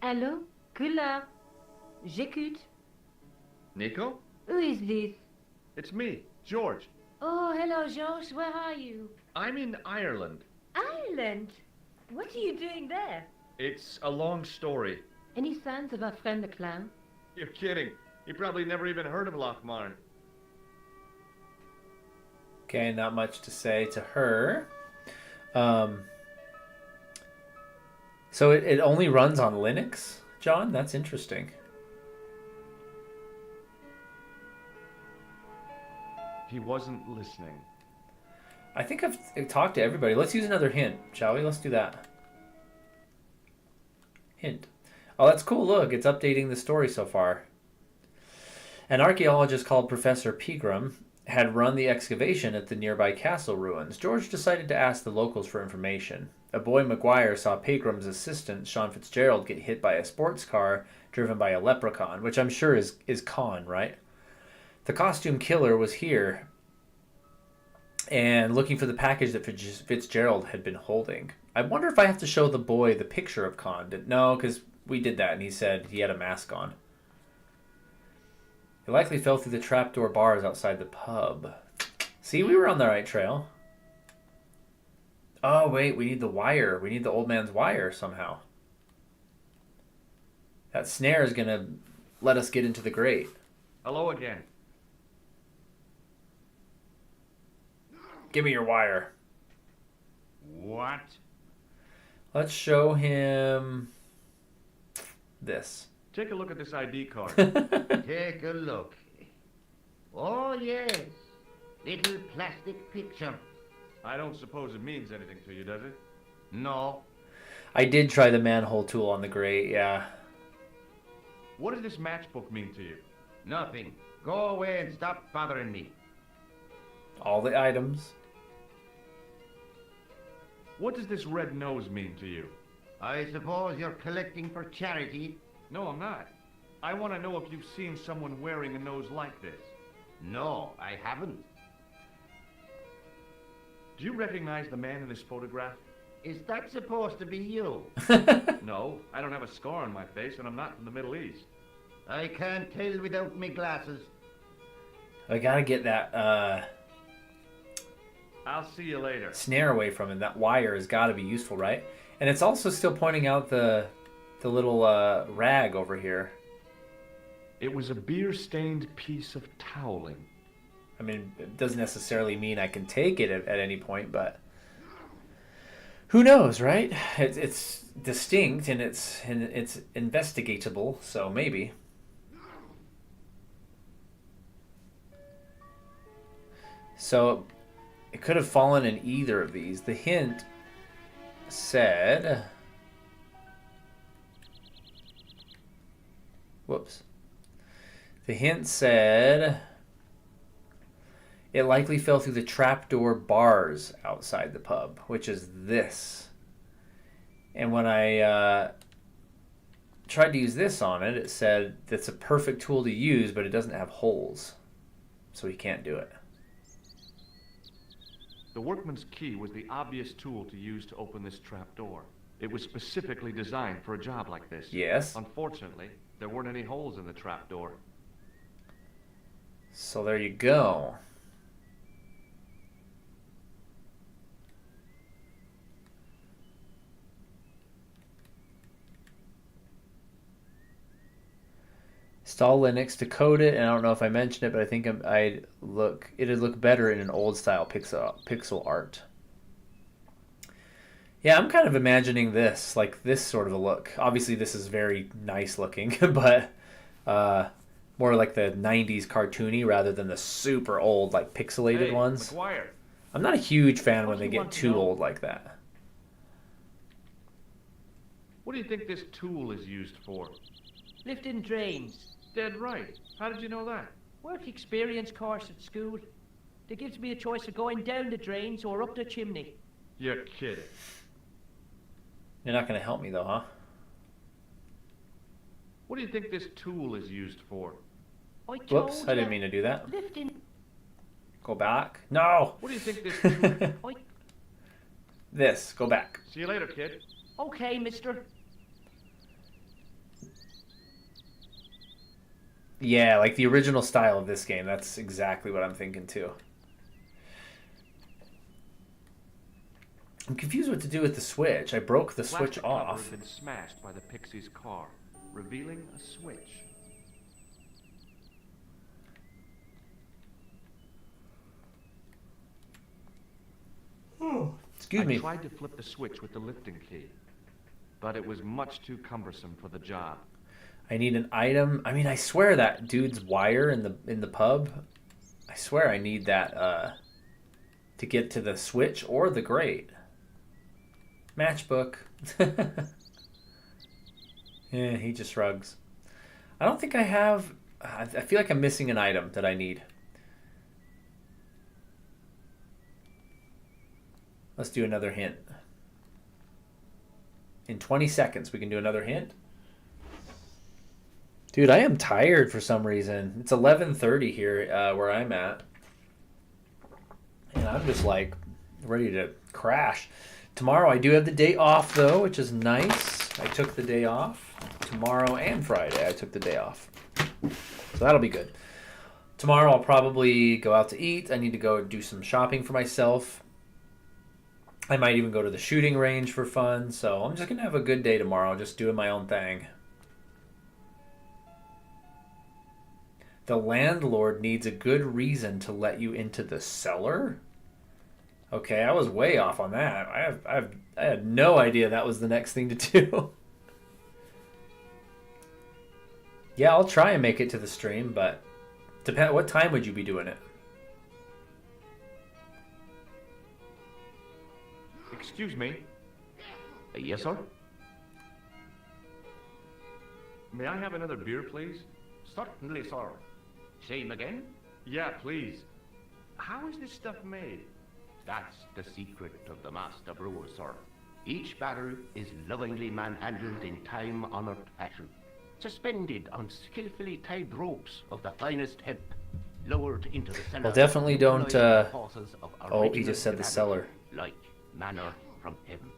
I: Allô? Kula? J'écoute.
F: Nico?
I: Who is this?
F: It's me, George.
I: Oh, hello, George. Where are you?
F: I'm in Ireland.
I: Ireland? What are you doing there?
F: It's a long story.
I: Any signs of our friend the clown?
F: You're kidding. You probably never even heard of Lochmarn.
A: Okay, not much to say to her. So it only runs on Linux, John? That's interesting.
F: He wasn't listening.
A: I think I've talked to everybody. Let's use another hint, shall we? Let's do that. Hint. Oh, that's cool. Look, it's updating the story so far. An archaeologist called Professor Pegram had run the excavation at the nearby castle ruins. George decided to ask the locals for information. A boy McGuire saw Pegram's assistant, Sean Fitzgerald, get hit by a sports car driven by a leprechaun, which I'm sure is Khan, right? The costume killer was here and looking for the package that Fitzgerald had been holding. I wonder if I have to show the boy the picture of Khan. No, because we did that and he said he had a mask on. It likely fell through the trapdoor bars outside the pub. See, we were on the right trail. Oh, wait, we need the wire. We need the old man's wire somehow. That snare is going to let us get into the grate.
F: Hello again.
A: Give me your wire.
G: What?
A: Let's show him this.
F: Take a look at this ID card.
G: Take a look. Oh, yes. Little plastic picture.
F: I don't suppose it means anything to you, does it?
G: No.
A: I did try the manhole tool on the grate, yeah.
F: What does this matchbook mean to you?
G: Nothing. Go away and stop bothering me.
A: All the items.
F: What does this red nose mean to you?
G: I suppose you're collecting for charity?
F: No, I'm not. I want to know if you've seen someone wearing a nose like this.
G: No, I haven't.
F: Do you recognize the man in this photograph?
G: Is that supposed to be you?
F: No, I don't have a scar on my face and I'm not from the Middle East.
G: I can't tell without me glasses.
A: I gotta get that
F: I'll see you later.
A: snare away from him. That wire has got to be useful, right? And it's also still pointing out the little rag over here.
F: It was a beer-stained piece of toweling.
A: I mean, it doesn't necessarily mean I can take it at any point, but who knows, right? It's distinct and it's investigatable, so maybe. So it could have fallen in either of these. The hint said... Whoops. The hint said... It likely fell through the trapdoor bars outside the pub, which is this. And when I tried to use this on it. It said that's a perfect tool to use, but it doesn't have holes. So he can't do it.
F: The workman's key was the obvious tool to use to open this trap door. It was specifically designed for a job like this.
A: Yes.
F: Unfortunately, there weren't any holes in the trap door.
A: So there you go. Install Linux to code it, and I don't know if I mentioned it, but I think it'd look better in an old style pixel art. Yeah, I'm kind of imagining this, like this sort of a look. Obviously, this is very nice looking, but more like the 90s cartoony rather than the super old, like pixelated ones.
F: McGuire.
A: I'm not a huge fan when
C: What
A: they
C: do you
A: get
C: want to
A: too
C: know?
A: old like that.
F: What do you think this tool is used for?
H: Lifting drains.
F: Dead right. How did you know that?
H: Work experience course at school. They gives me a choice of going down the drains or up the chimney.
F: You're kidding.
A: You're not going to help me though, huh?
F: What do you think this tool is used for?
H: I
A: Whoops,
H: told
A: I didn't
H: ya,
A: mean to do that.
H: Lifting.
A: Go back. No!
F: What do you think this tool...
A: This, go back.
F: See you later, kid.
H: Okay, mister.
A: Yeah, like the original style of this game. That's exactly what I'm thinking too. I'm confused what to do with the switch. I broke the switch
F: Plastic cover
A: off.
F: had been smashed by the Pixie's car, revealing a switch.
A: Excuse me.
F: I tried to flip the switch with the lifting key, but it was much too cumbersome for the job.
A: I need an item. I mean, I swear that dude's wire in the pub. I swear I need that to get to the switch or the grate. Matchbook. Yeah, he just shrugs. I don't think I have... I feel like I'm missing an item that I need. Let's do another hint. In 20 seconds, we can do another hint. Dude, I am tired for some reason. It's 11:30 here where I'm at. And I'm just like ready to crash. Tomorrow I do have the day off though, which is nice. I took the day off. Tomorrow and Friday I took the day off. So that'll be good. Tomorrow I'll probably go out to eat. I need to go do some shopping for myself. I might even go to the shooting range for fun. So I'm just going to have a good day tomorrow, just doing my own thing. The landlord needs a good reason to let you into the cellar? Okay, I was way off on that. I had no idea that was the next thing to do. Yeah, I'll try and make it to the stream, but what time would you be doing it?
F: Excuse me.
G: Yes, sir?
F: May I have another beer, please?
G: Certainly, sir. Same again?
F: Yeah, please. How is this stuff made?
G: That's the secret of the master brewer, sir. Each barrel is lovingly manhandled in time-honored fashion, suspended on skillfully tied ropes of the finest hemp, lowered into the cellar.
A: Well, definitely don't,
G: utilizing the forces of
A: oh, he
G: original
A: just said the
G: gravity,
A: cellar.
G: like manna from heaven.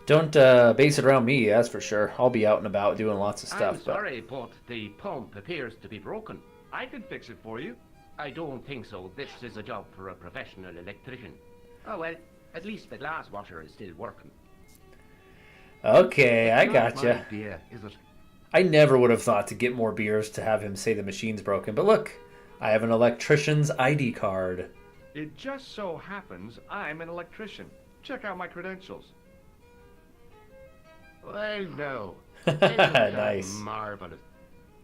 A: Don't base it around me, that's for sure. I'll be out and about doing lots of stuff.
G: I'm sorry, but the pump appears to be broken.
F: I can fix it for you.
G: I don't think so. This is a job for a professional electrician. Oh, well, at least the glass washer is still working.
A: Okay, I
G: It's not
A: gotcha.
G: my idea, is it?
A: I never would have thought to get more beers to have him say the machine's broken. But look, I have an electrician's ID card.
F: It just so happens I'm an electrician. Check out my credentials.
G: Well, no. Isn't that
A: Nice.
G: marvelous?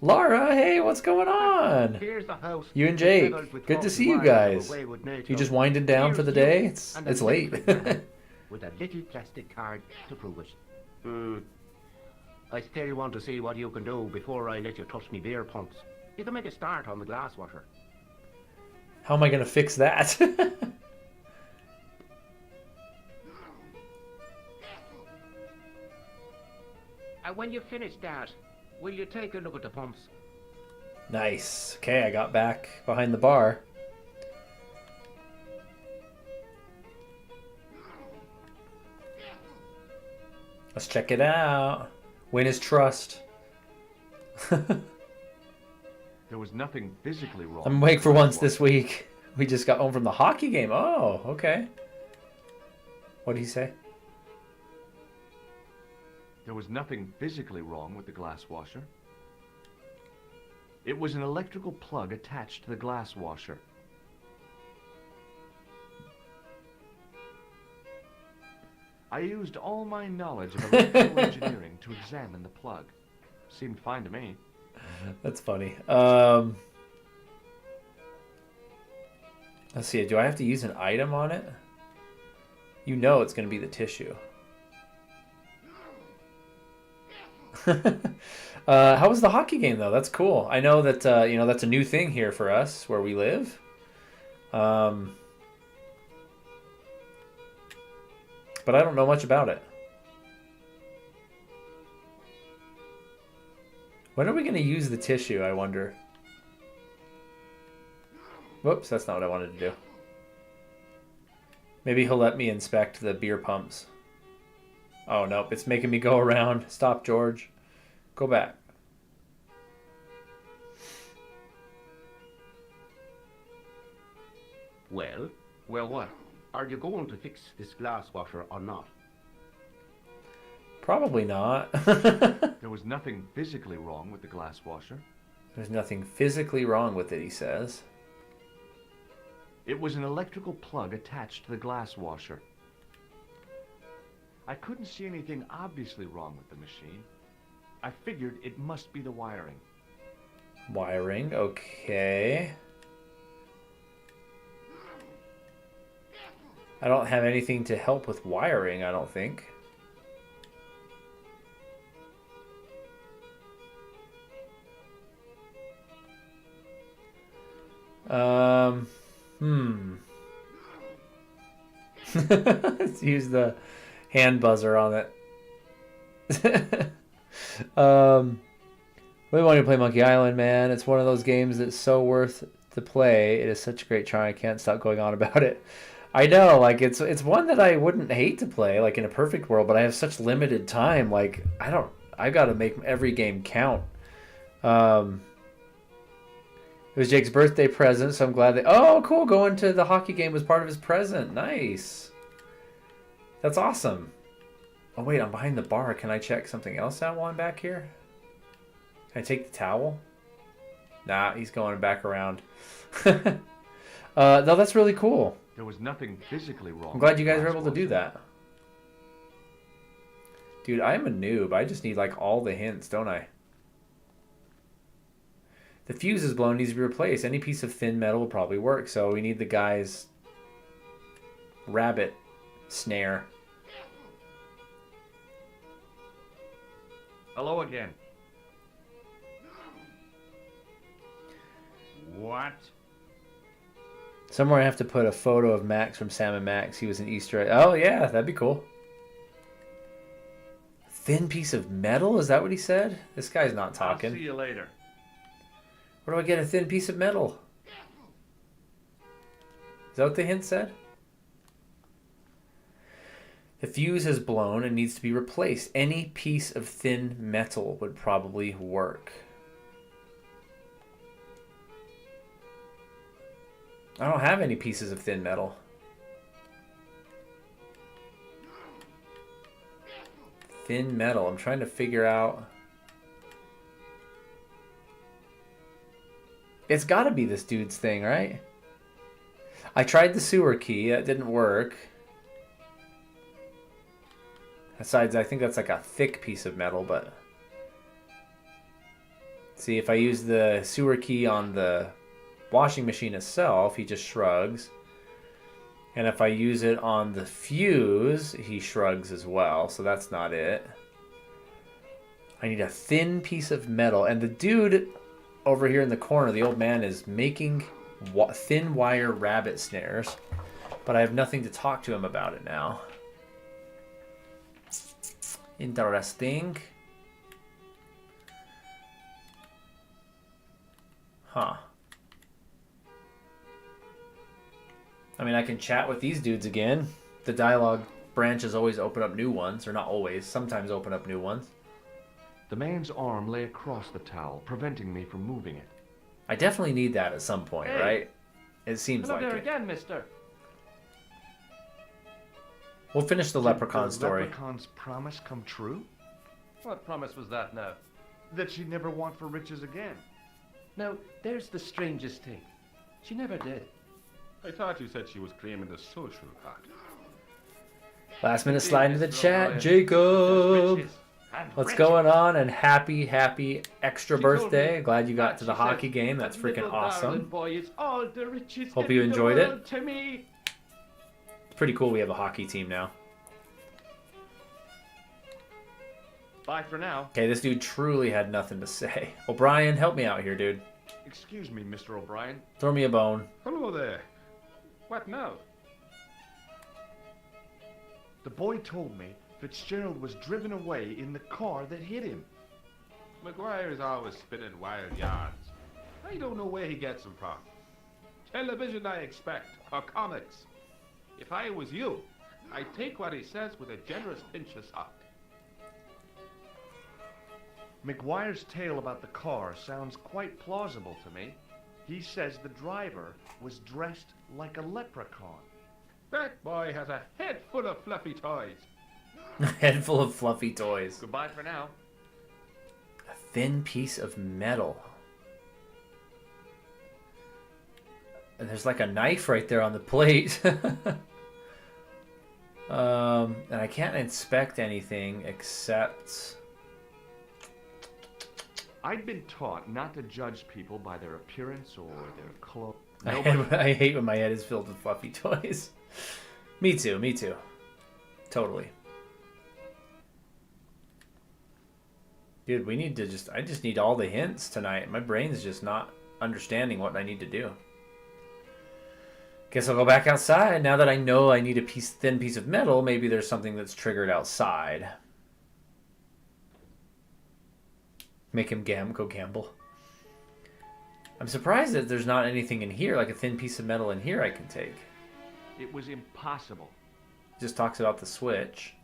A: Laura, hey, what's going on?
G: Here's the house.
A: You and Jake,
G: filled with
A: good to
G: 40
A: see you
G: miles of
A: guys.
G: wayward nature.
A: You just winding down for the
G: Here's
A: day?
G: you
A: It's
G: and a
A: late.
G: little picture with a little plastic card to prove it. I still want to see what you can do before I let you touch me beer pumps. You can make a start on the glass washer.
A: How am I going to fix that?
E: When you finish that, will you take a look at the pumps?
A: Nice. Okay, I got back behind the bar. Let's check it out. Win his trust.
F: There was nothing physically wrong.
A: I'm awake for once this week. We just got home from the hockey game. Oh, okay. What did he say?
F: There was nothing physically wrong with the glass washer. It was an electrical plug attached to the glass washer. I used all my knowledge of electrical engineering to examine the plug. Seemed fine to me.
A: That's funny. Let's see. Do I have to use an item on it? You know it's going to be the tissue. How was the hockey game, though? That's cool. I know that, that's a new thing here for us where we live. But I don't know much about it. When are we going to use the tissue, I wonder? Whoops, that's not what I wanted to do. Maybe he'll let me inspect the beer pumps. Oh, nope, it's making me go around. Stop, George. Go back.
J: Well, what? Are you going to fix this glass washer or not?
A: Probably not.
F: There was nothing physically wrong with the glass washer.
A: There's nothing physically wrong with it, he says.
F: It was an electrical plug attached to the glass washer. I couldn't see anything obviously wrong with the machine. I figured it must be the wiring.
A: Wiring, okay. I don't have anything to help with wiring, I don't think. Let's use the hand buzzer on it. Really wanted to play Monkey Island, man. It's one of those games that's so worth to play. It is such a great try. I can't stop going on about it. I know, like it's one that I wouldn't hate to play, like in a perfect world, but I have such limited time. Like I got to make every game count. It was Jake's birthday present, so I'm glad that. Oh, cool! Going to the hockey game was part of his present. Nice. That's awesome. Oh wait, I'm behind the bar. Can I check something else out while I'm back here? Can I take the towel? Nah, he's going back around. No, that's really cool.
F: There was nothing physically wrong.
A: I'm glad you guys were able to do that. Dude, I'm a noob. I just need like all the hints, don't I? The fuse is blown, needs to be replaced. Any piece of thin metal will probably work. So we need the guy's rabbit snare.
F: Hello again.
J: What?
A: Somewhere I have to put a photo of Max from Sam and Max. He was an Easter egg. Oh yeah, that'd be cool. Thin piece of metal? Is that what he said? This guy's not talking.
F: I'll see you later.
A: Where do I get a thin piece of metal? Is that what the hint said? The fuse has blown and needs to be replaced. Any piece of thin metal would probably work. I don't have any pieces of thin metal. Thin metal. I'm trying to figure out. It's got to be this dude's thing, right? I tried the sewer key. That didn't work. Besides, I think that's like a thick piece of metal, but... See, if I use the sewer key on the washing machine itself, he just shrugs. And if I use it on the fuse, he shrugs as well, so that's not it. I need a thin piece of metal, and the dude over here in the corner, the old man, is making thin wire rabbit snares, but I have nothing to talk to him about it now. Interesting. Huh. I mean, I can chat with these dudes again. The dialogue branches always open up new ones. Or not always. Sometimes open up new ones.
F: The man's arm lay across the towel, preventing me from moving it.
A: I definitely need that at some point,
D: Hey.
A: right? It seems
D: Hello
A: like
D: there
A: it.
D: again, mister.
A: We'll finish the leprechaun story.
F: Did the leprechaun's promise come true?
D: What promise was that now?
F: That she'd never want for riches again.
D: Now, there's the strangest thing. She never did.
E: I thought you said she was claiming the social part.
A: Last minute
D: Indeed,
A: slide into the
D: Mr.
A: chat,
D: O'Brien.
A: Jacob.
D: Riches. And
A: What's
D: riches.
A: going on? And happy extra
D: She told
A: birthday.
D: me
A: Glad you got
D: that
A: to the
D: she
A: hockey
D: said,
A: game. That's
D: "That
A: freaking
D: little darling
A: awesome.
D: boy is all the riches
A: Hope
D: in
A: you
D: the
A: enjoyed it.
D: world to me.
A: It's pretty cool we have a hockey team now.
F: Bye for now.
A: Okay, this dude truly had nothing to say. O'Brien, help me out here, dude.
F: Excuse me, Mr. O'Brien.
A: Throw me a bone.
E: Hello there. What now?
F: The boy told me Fitzgerald was driven away in the car that hit him.
E: McGuire is always spinning wild yarns. I don't know where he gets them from. Television, I expect, or comics. If I was you, I'd take what he says with a generous pinch of salt.
F: McGuire's tale about the car sounds quite plausible to me. He says the driver was dressed like a leprechaun.
E: That boy has a head full of fluffy toys.
A: Head full of fluffy toys.
F: Goodbye for now.
A: A thin piece of metal. And there's like a knife right there on the plate. And I can't inspect anything except...
F: I'd been taught not to judge people by their appearance or their clothes.
A: I hate when my head is filled with fluffy toys. Me too, me too. Totally. Dude, we need to I just need all the hints tonight. My brain's just not understanding what I need to do. Guess I'll go back outside. Now that I know I need a thin piece of metal, maybe there's something that's triggered outside. Make him go gamble. I'm surprised that there's not anything in here, like a thin piece of metal in here I can take.
F: It was impossible.
A: Just talks about the switch.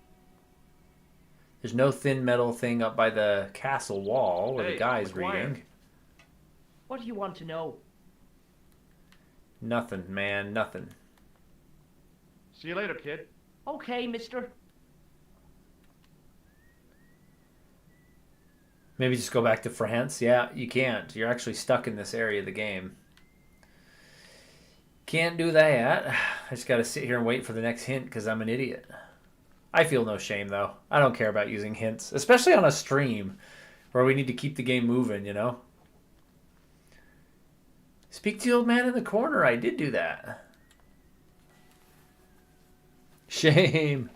A: There's no thin metal thing up by the castle wall where
D: Hey,
A: the guy's
D: McGuire.
A: reading.
C: What do you want to know?
A: Nothing, man, nothing.
F: See you later, kid.
C: Okay, mister.
A: Maybe just go back to France? Yeah, you can't. You're actually stuck in this area of the game. Can't do that. I just gotta sit here and wait for the next hint because I'm an idiot. I feel no shame, though. I don't care about using hints, especially on a stream where we need to keep the game moving, you know? Speak to the old man in the corner. I did do that. Shame.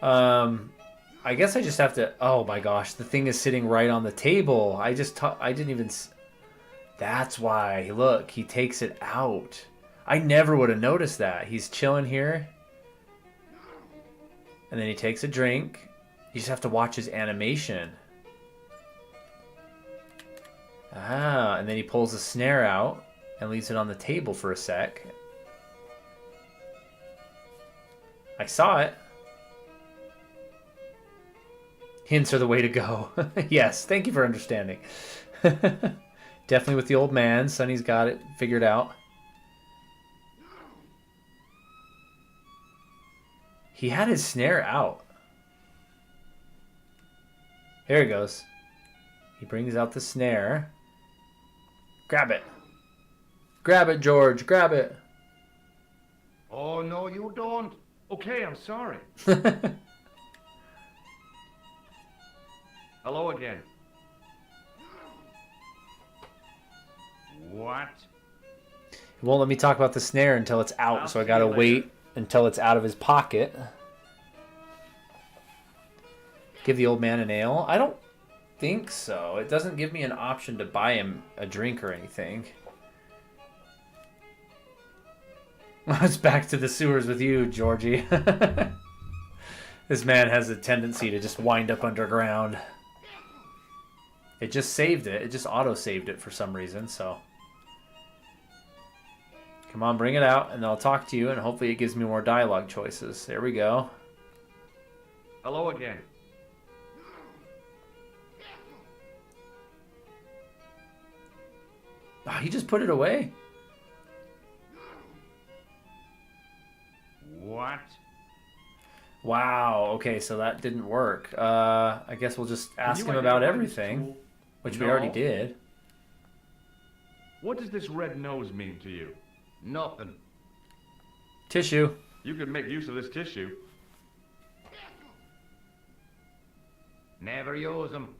A: I guess I just have to... Oh my gosh, the thing is sitting right on the table. I didn't even... That's why. Look, he takes it out. I never would have noticed that. He's chilling here. And then he takes a drink. You just have to watch his animation. Ah, and then he pulls the snare out and leaves it on the table for a sec. I saw it. Hints are the way to go. Yes, thank you for understanding. Definitely with the old man. Sonny's got it figured out. He had his snare out. Here he goes. He brings out the snare. Grab it. Grab it, George. Grab it.
G: Oh, no, you don't.
F: Okay, I'm sorry. Hello again.
G: What?
A: He won't let me talk about the snare until it's out,
F: I'll
A: so I
F: see
A: gotta
F: you later.
A: wait until it's out of his pocket. Give the old man an ale? I don't think so. It doesn't give me an option to buy him a drink or anything. It's back to the sewers with you, Georgie. This man has a tendency to just wind up underground. It just saved it. It just auto-saved it for some reason, so... Come on, bring it out, and I'll talk to you, and hopefully it gives me more dialogue choices. There we go.
F: Hello again.
A: Oh, he just put it away.
G: What?
A: Wow, okay, so that didn't work. I guess we'll just ask him about everything, which we already did.
F: What does this red nose mean to you?
G: Nothing.
A: Tissue.
F: You could make use of this tissue.
G: Never use them.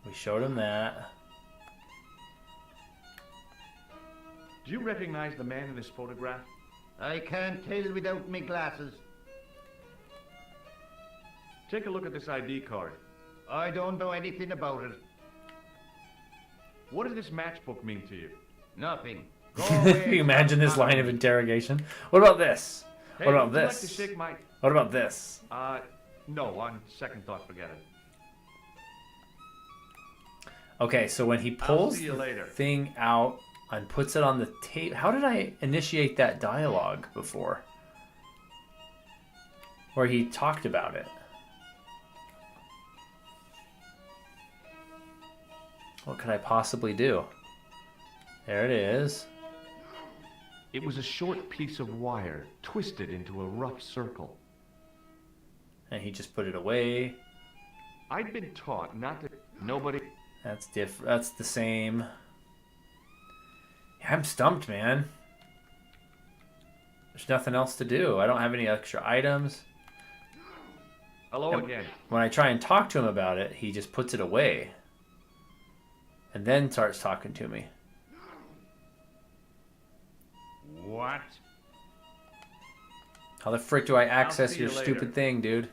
A: We showed him that.
F: Do you recognize the man in this photograph?
G: I can't tell without me glasses.
F: Take a look at this ID card.
G: I don't know anything about it.
F: What does this matchbook mean to you?
G: Nothing. Go
A: Can
G: away.
A: you imagine this line of interrogation? What about this?
F: Hey,
A: What about
F: would you
A: this?
F: like to shake my...
A: What about this?
F: No, on second thought, forget it.
A: Okay, so when he
F: I'll
A: pulls
F: see you
A: the
F: later.
A: thing out and puts it on the tape... How did I initiate that dialogue before? Where he talked about it. What could I possibly do? There it is.
F: It was a short piece of wire, twisted into a rough circle.
A: And he just put it away.
F: I'd been taught not to... Nobody...
A: That's different. That's the same. Yeah, I'm stumped, man. There's nothing else to do. I don't have any extra items.
F: Hello
A: And
F: again.
A: when I try and talk to him about it, he just puts it away. And then starts talking to me.
G: What?
A: How the frick do I access
F: see
A: your
F: you later.
A: stupid thing, dude?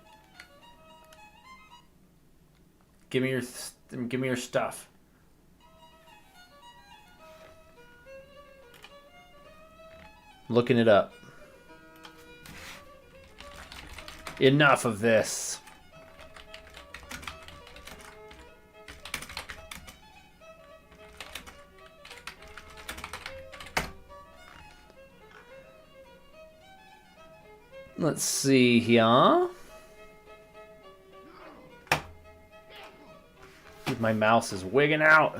A: Give me your stuff. Looking it up. Enough of this. Let's see here. My mouse is wigging out.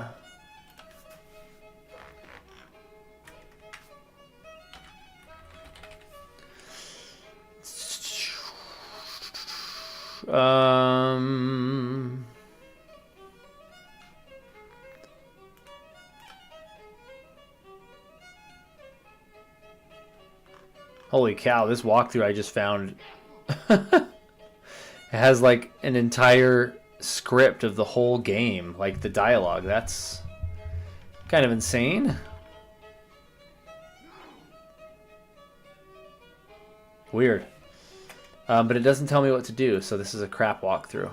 A: Holy cow, this walkthrough I just found it has like an entire script of the whole game, like the dialogue. That's kind of insane. Weird. But it doesn't tell me what to do, so this is a crap walkthrough.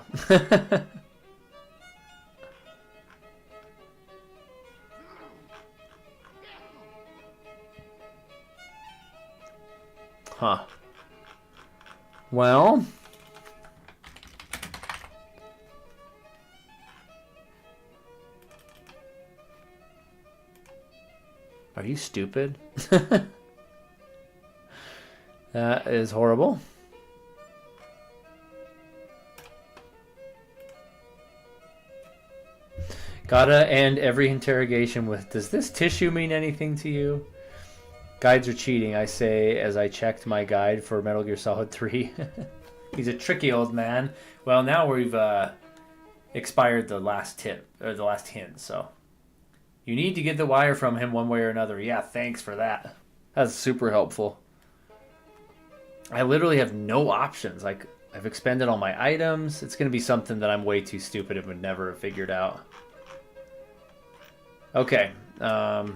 A: Huh. Well... Are you stupid? That is horrible. Gotta end every interrogation with, does this tissue mean anything to you? Guides are cheating, I say, as I checked my guide for Metal Gear Solid 3. He's a tricky old man. Well, now we've expired the last tip, or the last hint, so... You need to get the wire from him one way or another. Yeah, thanks for that. That's super helpful. I literally have no options. Like, I've expended all my items. It's going to be something that I'm way too stupid and would never have figured out. Okay. Talk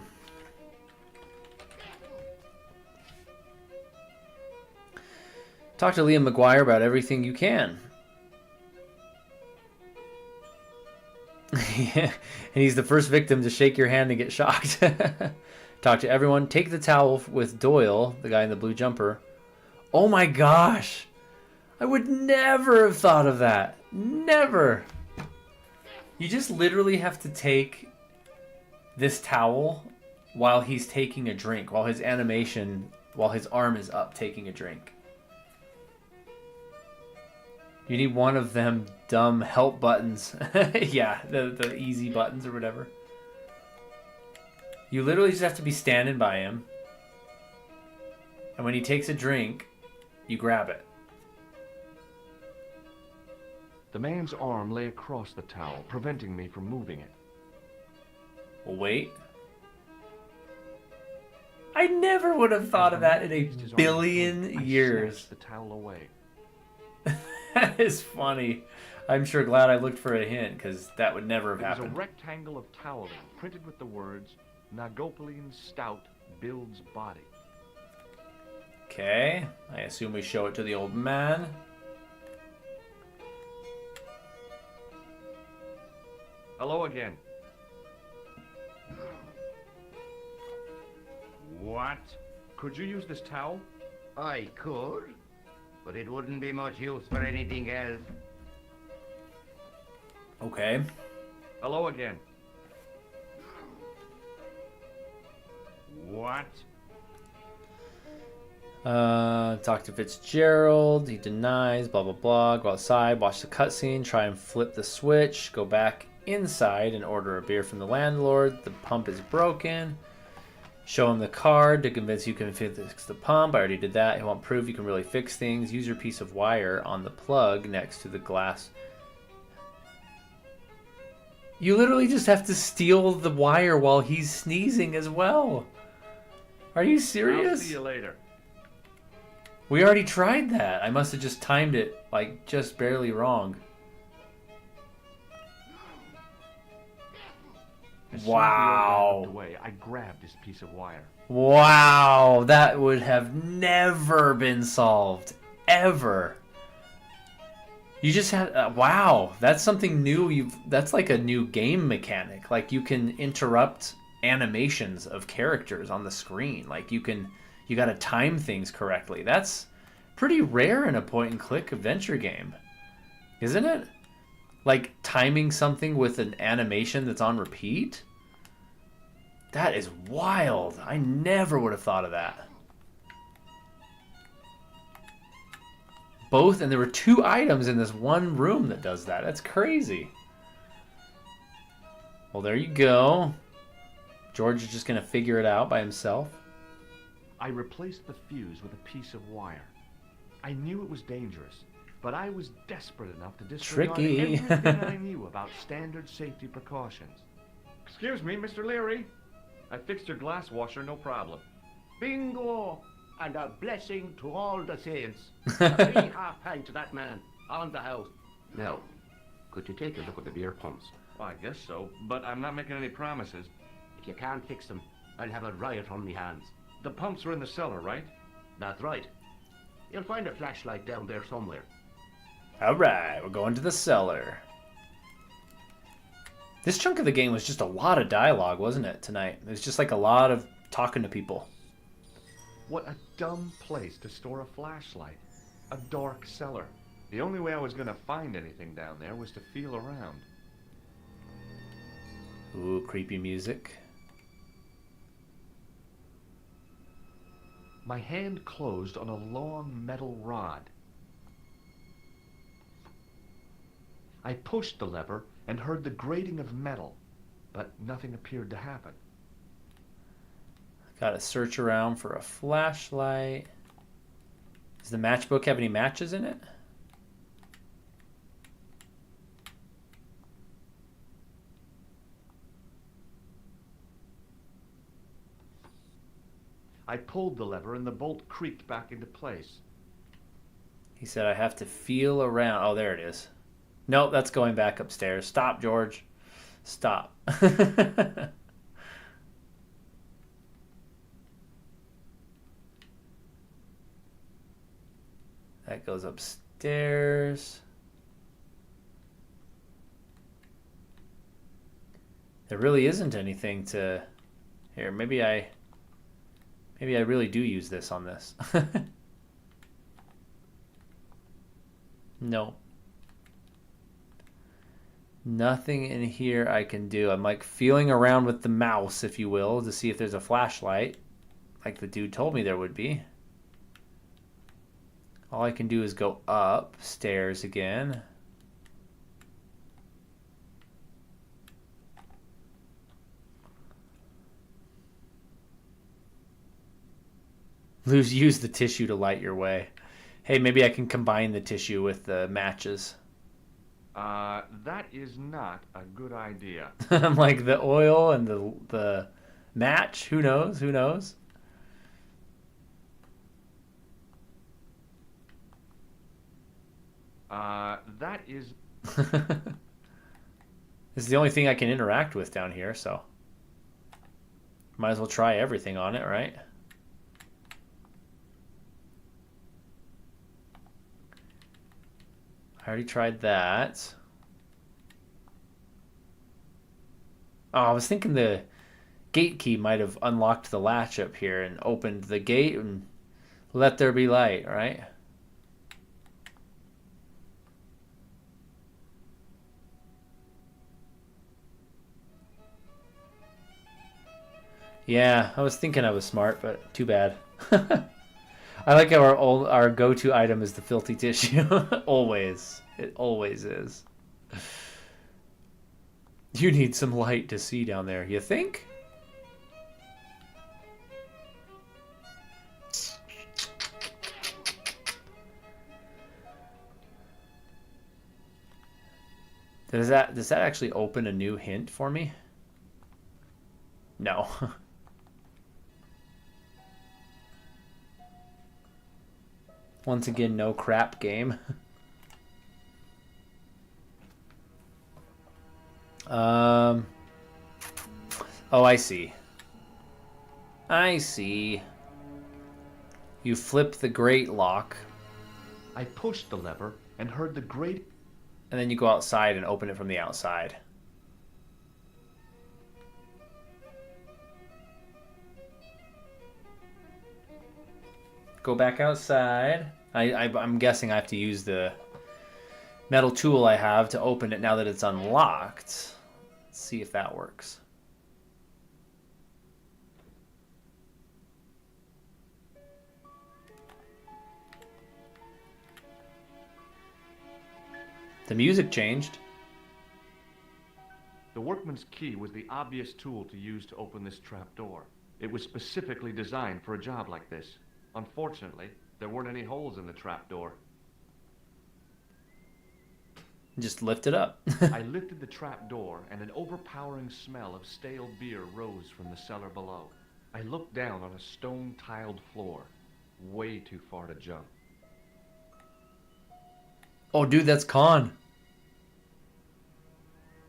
A: to Liam McGuire about everything you can. Yeah, and he's the first victim to shake your hand and get shocked. Talk to everyone. Take the towel with Doyle, the guy in the blue jumper. Oh my gosh! I would never have thought of that. Never! You just literally have to take this towel while he's taking a drink, while his arm is up taking a drink. You need one of them dumb help buttons. Yeah, the easy buttons or whatever. You literally just have to be standing by him. And when he takes a drink, you grab it.
F: The man's arm lay across the towel, preventing me from moving it.
A: Well, wait. I never would have thought of that in a billion years.
F: The towel away.
A: That is funny. I'm sure glad I looked for a hint, because that would never have
F: It was
A: happened.
F: a rectangle of toweling, printed with the words, Nagopolian stout builds body.
A: Okay, I assume we show it to the old man.
F: Hello again.
G: What?
F: Could you use this towel?
G: I could, but it wouldn't be much use for anything else.
A: Okay.
F: Hello again.
G: What?
A: Talk to Fitzgerald. He denies. Blah blah blah. Go outside. Watch the cutscene. Try and flip the switch. Go back inside and order a beer from the landlord. The pump is broken. Show him the card to convince you can fix the pump. I already did that. He won't prove you can really fix things. Use your piece of wire on the plug next to the glass. You literally just have to steal the wire while he's sneezing as well. Are you serious?
F: I'll see you later.
A: We already tried that. I must have just timed it, like, just barely wrong.
F: As
A: Wow.
F: soon as the old man looked away, I grabbed this piece of wire.
A: Wow, that would have never been solved. Ever. You just had... wow, that's something new. That's like a new game mechanic. Like, you can interrupt animations of characters on the screen. Like, you gotta time things correctly. That's pretty rare in a point-and-click adventure game. Isn't it? Like, timing something with an animation that's on repeat? That is wild. I never would have thought of that. Both, and there were 2 items in this one room that does that. That's crazy. Well, there you go. George is just going to figure it out by himself.
F: I replaced the fuse with a piece of wire. I knew it was dangerous, but I was desperate enough to disregard
A: Tricky.
F: everything I knew about standard safety precautions. Excuse me, Mr. Leary. I fixed your glass washer, no problem.
J: Bingo! And a blessing to all the saints. A free half-pint to that man, on the house. Now, could you take a look at the beer pumps?
F: Well, I guess so, but I'm not making any promises.
J: If you can't fix them, I'll have a riot on me hands.
F: The pumps are in the cellar, right?
J: That's right. You'll find a flashlight down there somewhere.
A: Alright, we're going to the cellar. This chunk of the game was just a lot of dialogue, wasn't it, tonight? It was just like a lot of talking to people.
F: What a dumb place to store a flashlight. A dark cellar. The only way I was going to find anything down there was to feel around.
A: Ooh, creepy music.
F: My hand closed on a long metal rod. I pushed the lever and heard the grating of metal, but nothing appeared to happen.
A: Gotta search around for a flashlight. Does the matchbook have any matches in it?
F: I pulled the lever and the bolt creaked back into place.
A: He said I have to feel around. Oh, there it is. Nope, that's going back upstairs. Stop, George. Stop. That goes upstairs. There really isn't anything to... Here, maybe I really do use this on this. No. Nothing in here I can do. I'm like feeling around with the mouse, if you will, to see if there's a flashlight, like the dude told me there would be. All I can do is go upstairs again. Use the tissue to light your way. Hey, maybe I can combine the tissue with the matches.
F: That is not a good idea.
A: I'm like the oil and the match. Who knows? Who knows?
F: That is...
A: This is the only thing I can interact with down here, so might as well try everything on it, right? I already tried that. Oh, I was thinking the gate key might have unlocked the latch up here and opened the gate and let there be light, right? Yeah, I was thinking I was smart, but too bad. I like how our go-to item is the filthy tissue. Always. It always is. You need some light to see down there, you think? Does that actually open a new hint for me? No. Once again, no crap game. Oh, I see. I see. You flip the grate lock.
F: I pushed the lever and heard the grate...
A: And then you go outside and open it from the outside. Go back outside. I'm guessing I have to use the metal tool I have to open it now that it's unlocked. Let's see if that works. The music changed.
F: The workman's key was the obvious tool to use to open this trapdoor. It was specifically designed for a job like this. Unfortunately, there weren't any holes in the trapdoor.
A: Just lift it up.
F: I lifted the trapdoor, and an overpowering smell of stale beer rose from the cellar below. I looked down on a stone-tiled floor. Way too far to jump.
A: Oh, dude, that's Khan.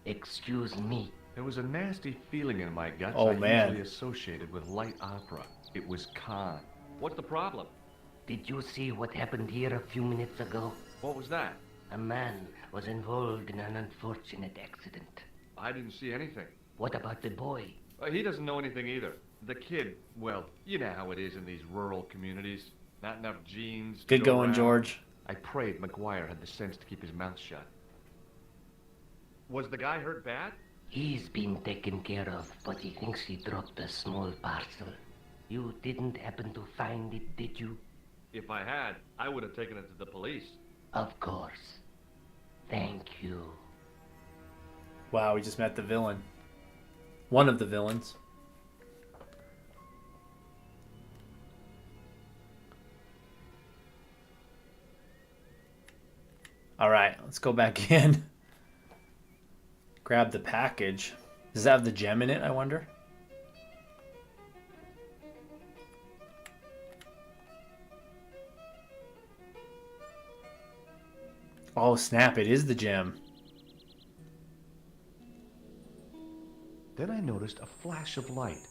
G: Excuse me.
F: There was a nasty feeling in my guts
A: Oh,
F: I
A: man.
F: usually associated with light opera. It was Khan. What's the problem?
G: Did you see what happened here a few minutes ago?
F: What was that?
G: A man was involved in an unfortunate accident.
F: I didn't see anything.
G: What about the boy?
F: He doesn't know anything either. The kid, well, you know how it is in these rural communities. Not enough genes to
A: Good
F: go
A: going,
F: around.
A: George.
F: I prayed McGuire had the sense to keep his mouth shut. Was the guy hurt bad?
G: He's been taken care of, but he thinks he dropped a small parcel. You didn't happen to find it, did you?
F: If I had, I would have taken it to the police.
G: Of course. Thank you.
A: Wow, we just met the villain. One of the villains. Alright, let's go back in. Grab the package. Does that have the gem in it, I wonder? Oh, snap, it is the gem.
F: Then I noticed a flash of light.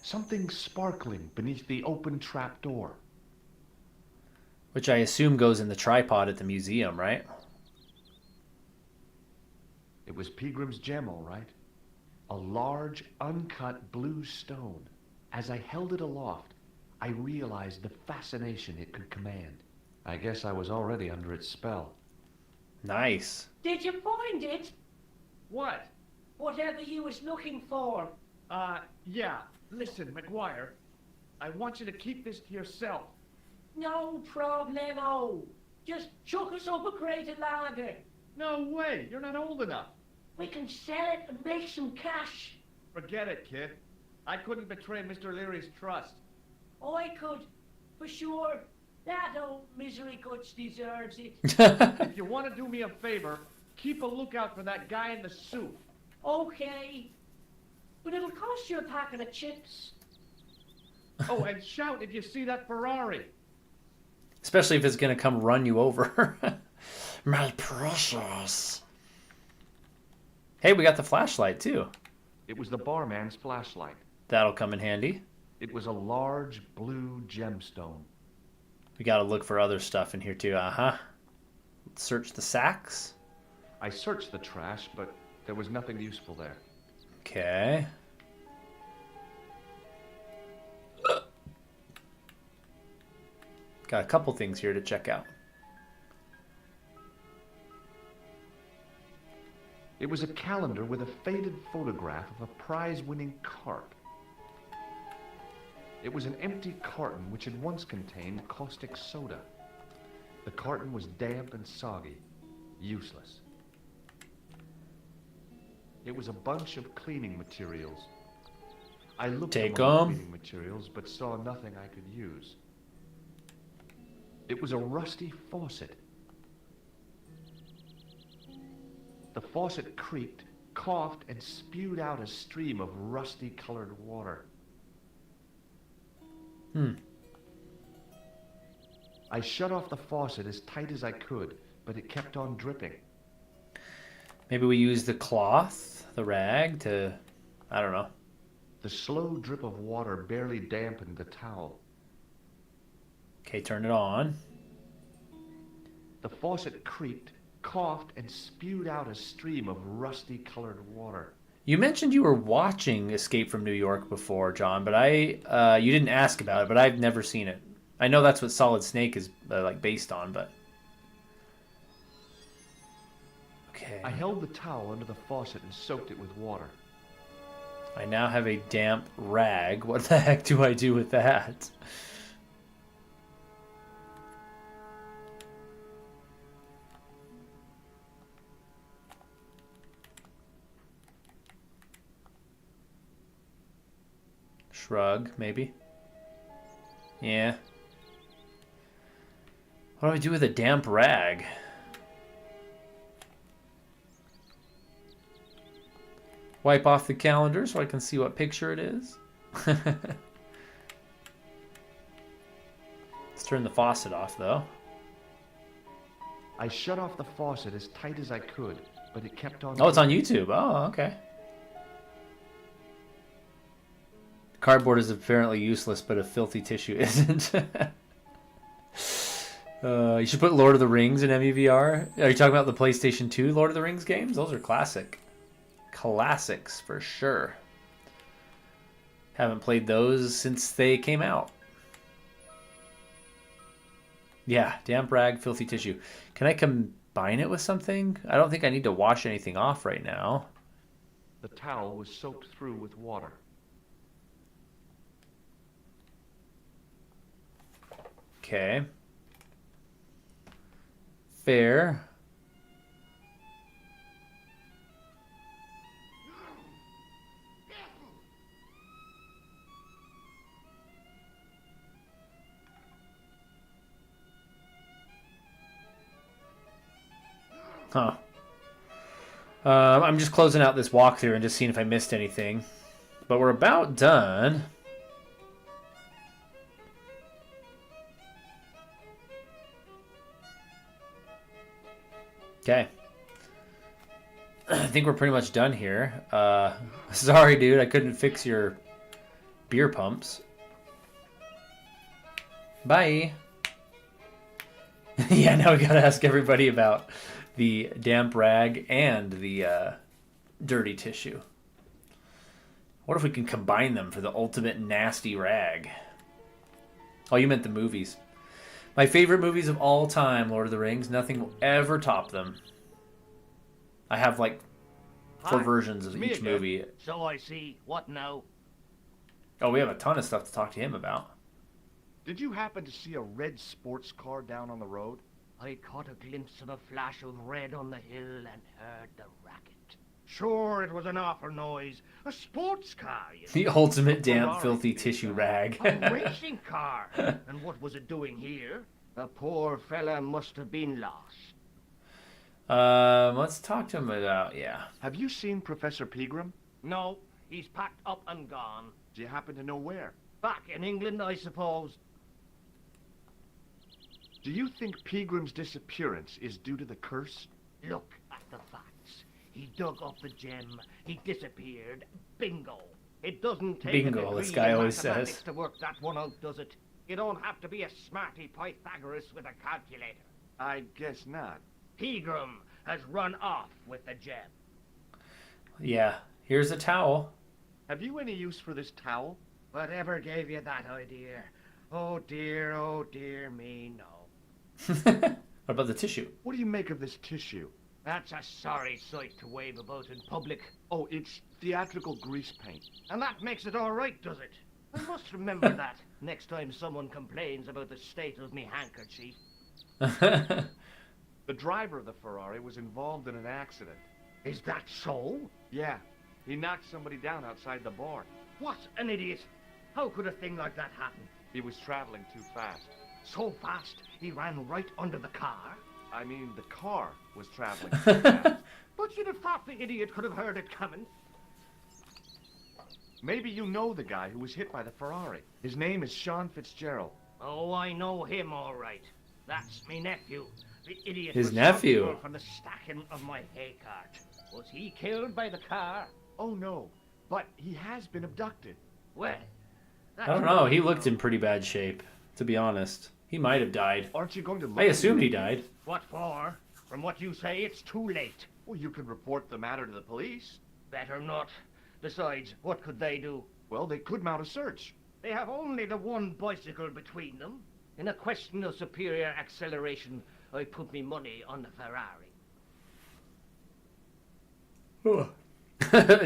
F: Something sparkling beneath the open trapdoor.
A: Which I assume goes in the tripod at the museum, right?
F: It was Peagram's gem, all right. A large, uncut blue stone. As I held it aloft, I realized the fascination it could command. I guess I was already under its spell.
A: Nice.
C: Did you find it?
D: What?
C: Whatever you was looking for.
F: Yeah. Listen, McGuire, I want you to keep this to yourself.
C: No problemo. Just chuck us up a crate of lager.
F: No way, you're not old enough.
C: We can sell it and make some cash.
F: Forget it, kid. I couldn't betray Mr. Leary's trust.
C: I could, for sure. That old misery guts deserves it.
F: If you want to do me a favor, keep a lookout for that guy in the suit.
C: Okay. But it'll cost you a packet of chips.
F: Oh, and shout if you see that Ferrari.
A: Especially if it's going to come run you over. My precious. Hey, we got the flashlight too.
F: It was the barman's flashlight.
A: That'll come in handy.
F: It was a large blue gemstone.
A: We got to look for other stuff in here too. Let's search the sacks.
F: I searched the trash, but there was nothing useful there.
A: Okay. Got a couple things here to check out.
F: It was a calendar with a faded photograph of a prize-winning carp. It was an empty carton which had once contained caustic soda. The carton was damp and soggy, useless. It was a bunch of cleaning materials. I looked
A: Take
F: among the
A: 'em.
F: cleaning materials, but saw nothing I could use. It was a rusty faucet. The faucet creaked, coughed, and spewed out a stream of rusty-colored water. I shut off the faucet as tight as I could, but it kept on dripping.
A: Maybe we use the cloth, the rag, to... I don't know.
F: The slow drip of water barely dampened the towel.
A: Okay, turn it on.
F: The faucet creaked, coughed, and spewed out a stream of rusty-colored water.
A: You mentioned you were watching Escape from New York before, John, but you didn't ask about it, but I've never seen it. I know that's what Solid Snake is like based on, but... Okay.
F: I held the towel under the faucet and soaked it with water.
A: I now have a damp rag. What the heck do I do with that? Shrug, maybe. Yeah. What do I do with a damp rag? Wipe off the calendar so I can see what picture it is. Let's turn the faucet off, though.
F: I shut off the faucet as tight as I could, but it kept on...
A: Oh, it's on YouTube. Oh, okay. Cardboard is apparently useless, but a filthy tissue isn't. You should put Lord of the Rings in MEVR. Are you talking about the PlayStation 2 Lord of the Rings games? Those are classic. Classics, for sure. Haven't played those since they came out. Yeah, damp rag, filthy tissue. Can I combine it with something? I don't think I need to wash anything off right now.
F: The towel was soaked through with water.
A: Okay. Fair. Huh. I'm just closing out this walkthrough and just seeing if I missed anything. But we're about done. Okay. I think we're pretty much done here. Sorry, dude, I couldn't fix your beer pumps. Bye. Yeah, now we gotta ask everybody about the damp rag and the dirty tissue. What if we can combine them for the ultimate nasty rag? Oh, you meant the movies. My favorite movies of all time, Lord of the Rings. Nothing will ever top them. I have like for
J: Hi,
A: versions of
J: it's me
A: each
J: again.
A: movie.
J: So I see. What now?
A: Oh, we have a ton of stuff to talk to him about.
F: Did you happen to see a red sports car down on the road?
J: I caught a glimpse of a flash of red on the hill and heard the racket. Sure, it was an awful noise. A sports car, you know.
A: The ultimate
J: A
A: damp,
J: Ferrari,
A: filthy
J: to be
A: tissue
J: fair.
A: rag.
J: A racing car. And what was it doing here? The poor fella must have been lost.
A: Let's talk to him about, yeah.
F: Have you seen Professor Pegram?
J: No, he's packed up and gone.
F: Do you happen to know where?
J: Back in England, I suppose.
F: Do you think Pegram's disappearance is due to the curse?
J: Look at the facts. He dug up the gem. He disappeared. Bingo. It doesn't take
A: Bingo,
J: a degree
A: this guy
J: in
A: always
J: mathematics
A: says.
J: to work that one out, does it? You don't have to be a smarty Pythagoras with a calculator.
F: I guess not.
J: Pegram has run off with the gem.
A: Yeah, here's a towel.
F: Have you any use for this towel?
J: Whatever gave you that idea? Oh dear me, no.
A: What about the tissue?
F: What do you make of this tissue?
J: That's a sorry sight to wave about in public.
F: Oh, it's theatrical grease paint.
J: And that makes it all right, does it? I must remember that next time someone complains about the state of me handkerchief.
F: The driver of the Ferrari was involved in an accident.
J: Is that so?
F: Yeah, he knocked somebody down outside the bar.
J: What an idiot! How could a thing like that happen?
F: He was traveling too fast.
J: So fast, he ran right under the car?
F: I mean, the car was traveling too fast.
J: But you'd have thought the idiot could have heard it coming.
F: Maybe you know the guy who was hit by the Ferrari. His name is Sean Fitzgerald.
J: Oh, I know him all right. That's me nephew. The idiot
A: His
J: responsible
A: nephew?
J: for the stacking of my hay cart. Was he killed by the car?
F: Oh no, but he has been abducted.
J: Well,
A: I don't know. He looked in pretty bad shape, to be honest. He might have died.
F: Aren't you going to look
A: I assumed he
F: into it?
A: died.
J: What for? From what you say, it's too late.
F: Well, you could report the matter to the police.
J: Better not. Besides, what could they do?
F: Well, they could mount a search.
J: They have only the one bicycle between them. In a question of superior acceleration, I put me money on the Ferrari.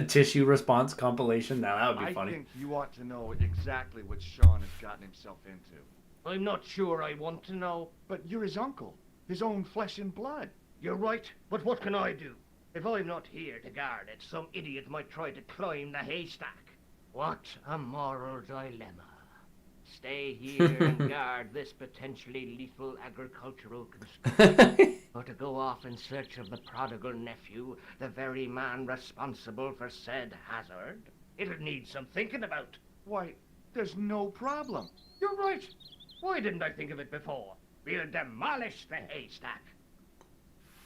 A: Tissue response compilation. Now that would be
F: I
A: funny.
F: think you ought to know exactly what Sean has gotten himself into.
J: I'm not sure I want to know.
F: But you're his uncle, his own flesh and blood.
J: You're right, but what can I do? If I'm not here to guard it, some idiot might try to climb the haystack. What a moral dilemma. Stay here and guard this potentially lethal agricultural construction. Or to go off in search of the prodigal nephew, the very man responsible for said hazard. It'll need some thinking about.
F: Why, there's no problem.
J: You're right. Why didn't I think of it before? We'll demolish the haystack.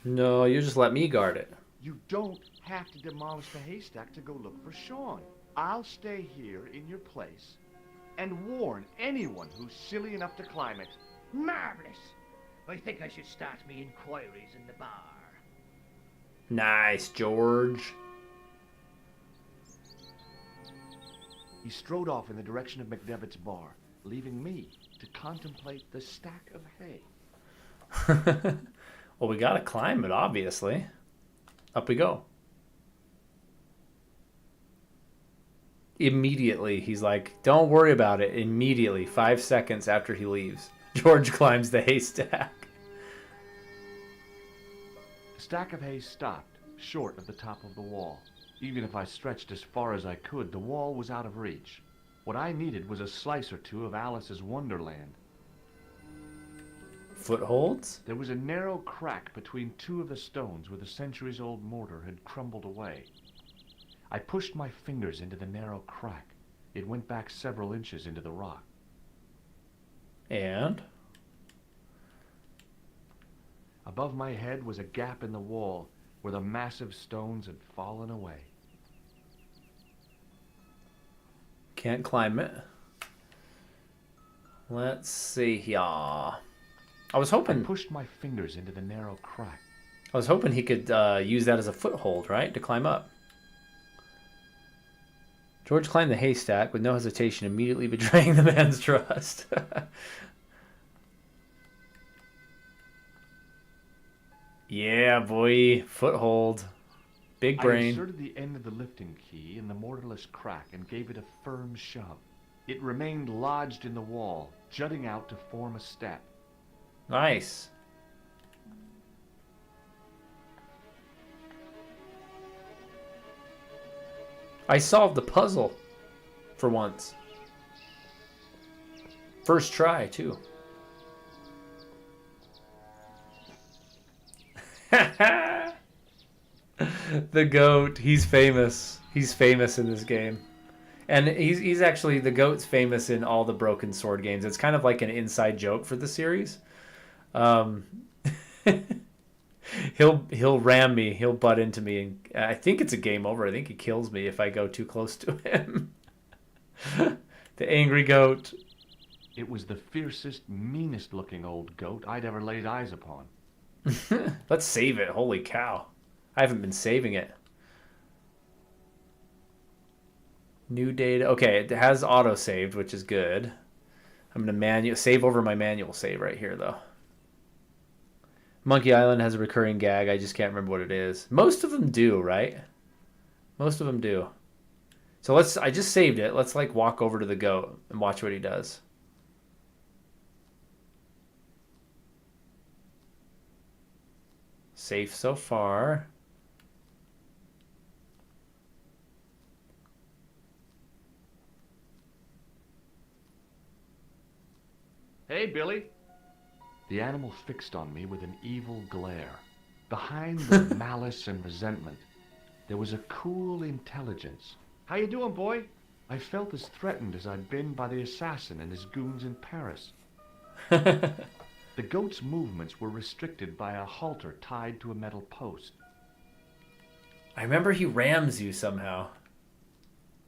A: No, you just let me guard it.
F: You don't have to demolish the haystack to go look for Sean. I'll stay here in your place and warn anyone who's silly enough to climb it.
J: Marvelous. I think I should start me inquiries in the bar.
A: Nice, George.
F: He strode off in the direction of McDevitt's bar, leaving me to contemplate the stack of hay.
A: Well, we gotta climb it, obviously. Up we go. Immediately, he's like, don't worry about it. Immediately, 5 seconds after he leaves, George climbs the haystack.
F: The stack of hay stopped, short of the top of the wall. Even if I stretched as far as I could, the wall was out of reach. What I needed was a slice or two of Alice's Wonderland.
A: Footholds?
F: There was a narrow crack between two of the stones where the centuries-old mortar had crumbled away. I pushed my fingers into the narrow crack. It went back several inches into the rock.
A: And?
F: Above my head was a gap in the wall where the massive stones had fallen away.
A: Can't climb it. Let's see here. I was
F: I
A: hoping
F: pushed my fingers into the narrow crack.
A: he could use that as a foothold, right? To climb up. George climbed the haystack with no hesitation, immediately betraying the man's trust. Yeah, boy. Foothold. Big
F: I
A: brain.
F: inserted the end of the lifting key in the mortarless crack and gave it a firm shove. It remained lodged in the wall, jutting out to form a step.
A: Nice. I solved the puzzle for once. First try, too. The goat, he's famous. He's famous in this game. And he's actually, the goat's famous in all the Broken Sword games. It's kind of like an inside joke for the series. He'll ram me. He'll butt into me. And I think it's a game over. I think he kills me if I go too close to him. The angry goat.
F: It was the fiercest, meanest looking old goat I'd ever laid eyes upon.
A: Let's save it. Holy cow. I haven't been saving it. New data. Okay, it has auto-saved, which is good. I'm going to save over my manual save right here, though. Monkey Island has a recurring gag. I just can't remember what it is. Most of them do, right? Most of them do. So I just saved it. Let's like walk over to the goat and watch what he does. Safe so far.
D: Hey, Billy.
F: The animal fixed on me with an evil glare. Behind the malice and resentment, there was a cool intelligence.
D: How you doing, boy?
F: I felt as threatened as I'd been by the assassin and his goons in Paris. The goat's movements were restricted by a halter tied to a metal post.
A: I remember he rams you somehow.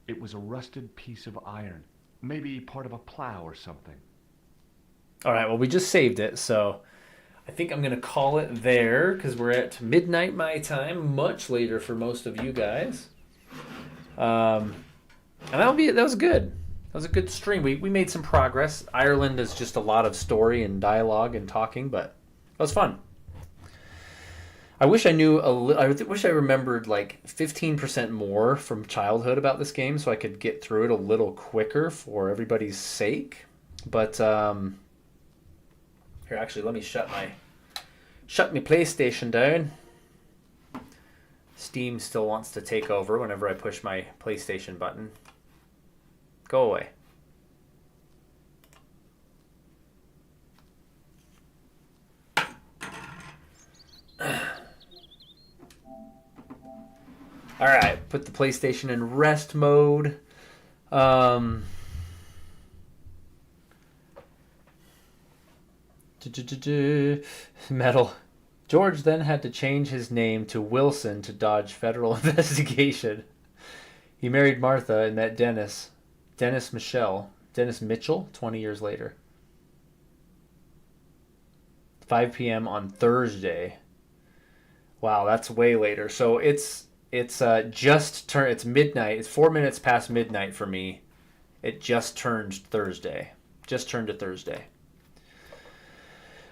F: It was a rusted piece of iron, maybe part of a plow or something.
A: All right, well, we just saved it, so I think I'm going to call it there because we're at midnight my time, much later for most of you guys. And that was good. That was a good stream. We made some progress. Ireland is just a lot of story and dialogue and talking, but it was fun. I wish I knew I wish I remembered like 15% more from childhood about this game so I could get through it a little quicker for everybody's sake. But here, actually, let me shut my PlayStation down. Steam still wants to take over whenever I push my PlayStation button. Go away. All right, put the PlayStation in rest mode. Metal. George then had to change his name to Wilson to dodge federal investigation. He married Martha and met Dennis Mitchell, 20 years later. 5 p.m. on Thursday. Wow, that's way later. So it's midnight. It's 4 minutes past midnight for me. It just turned Thursday. Just turned to Thursday.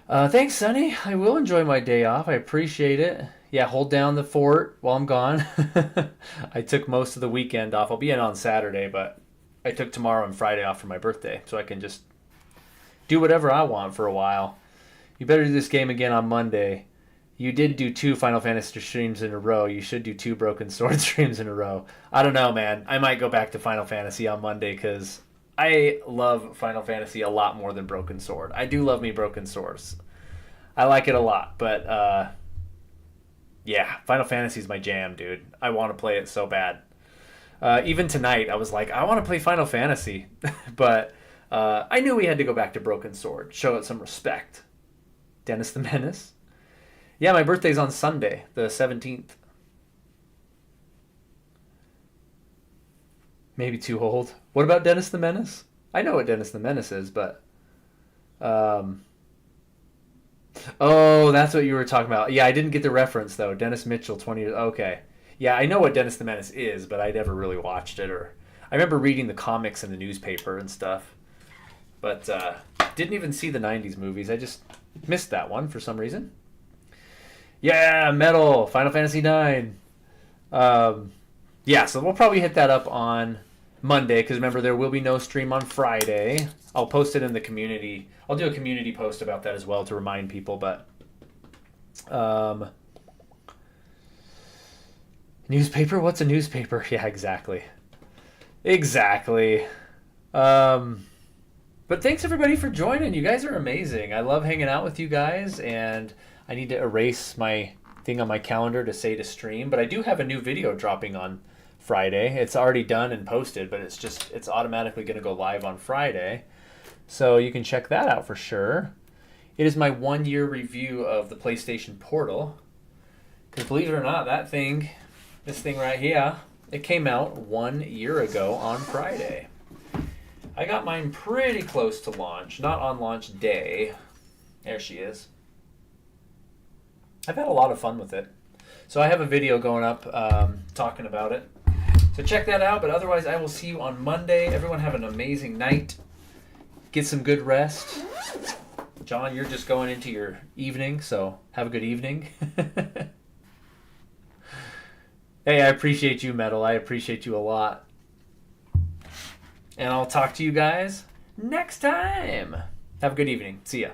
A: Thanks, Sonny. I will enjoy my day off. I appreciate it. Yeah, hold down the fort while I'm gone. I took most of the weekend off. I'll be in on Saturday, but I took tomorrow and Friday off for my birthday, so I can just do whatever I want for a while. You better do this game again on Monday. You did do 2 Final Fantasy streams in a row. You should do 2 Broken Sword streams in a row. I don't know, man. I might go back to Final Fantasy on Monday because I love Final Fantasy a lot more than Broken Sword. I do love me Broken Swords. I like it a lot, but yeah, Final Fantasy is my jam, dude. I want to play it so bad. Even tonight, I was like, I want to play Final Fantasy, but I knew we had to go back to Broken Sword, show it some respect. Dennis the Menace. Yeah, my birthday's on Sunday, the 17th. Maybe too old. What about Dennis the Menace? I know what Dennis the Menace is, but... Oh, that's what you were talking about. Yeah, I didn't get the reference, though. Dennis Mitchell, 20 years... Okay. Yeah, I know what Dennis the Menace is, but I never really watched it. Or I remember reading the comics in the newspaper and stuff. But didn't even see the 90s movies. I just missed that one for some reason. Yeah, Metal, Final Fantasy IX. Yeah, so we'll probably hit that up on Monday, because remember, there will be no stream on Friday. I'll post it in the community. I'll do a community post about that as well to remind people, but newspaper? What's a newspaper? Yeah, exactly. Exactly. But thanks everybody for joining. You guys are amazing. I love hanging out with you guys, and I need to erase my thing on my calendar to say to stream, but I do have a new video dropping on Friday. It's already done and posted, but it's automatically going to go live on Friday. So you can check that out for sure. It is my 1-year review of the PlayStation Portal. Because believe it or not, this thing right here, it came out 1 year ago on Friday. I got mine pretty close to launch, not on launch day. There she is. I've had a lot of fun with it. So I have a video going up talking about it. So check that out, but otherwise I will see you on Monday. Everyone have an amazing night. Get some good rest. John, you're just going into your evening, so have a good evening. Hey, I appreciate you, Metal. I appreciate you a lot. And I'll talk to you guys next time. Have a good evening. See ya.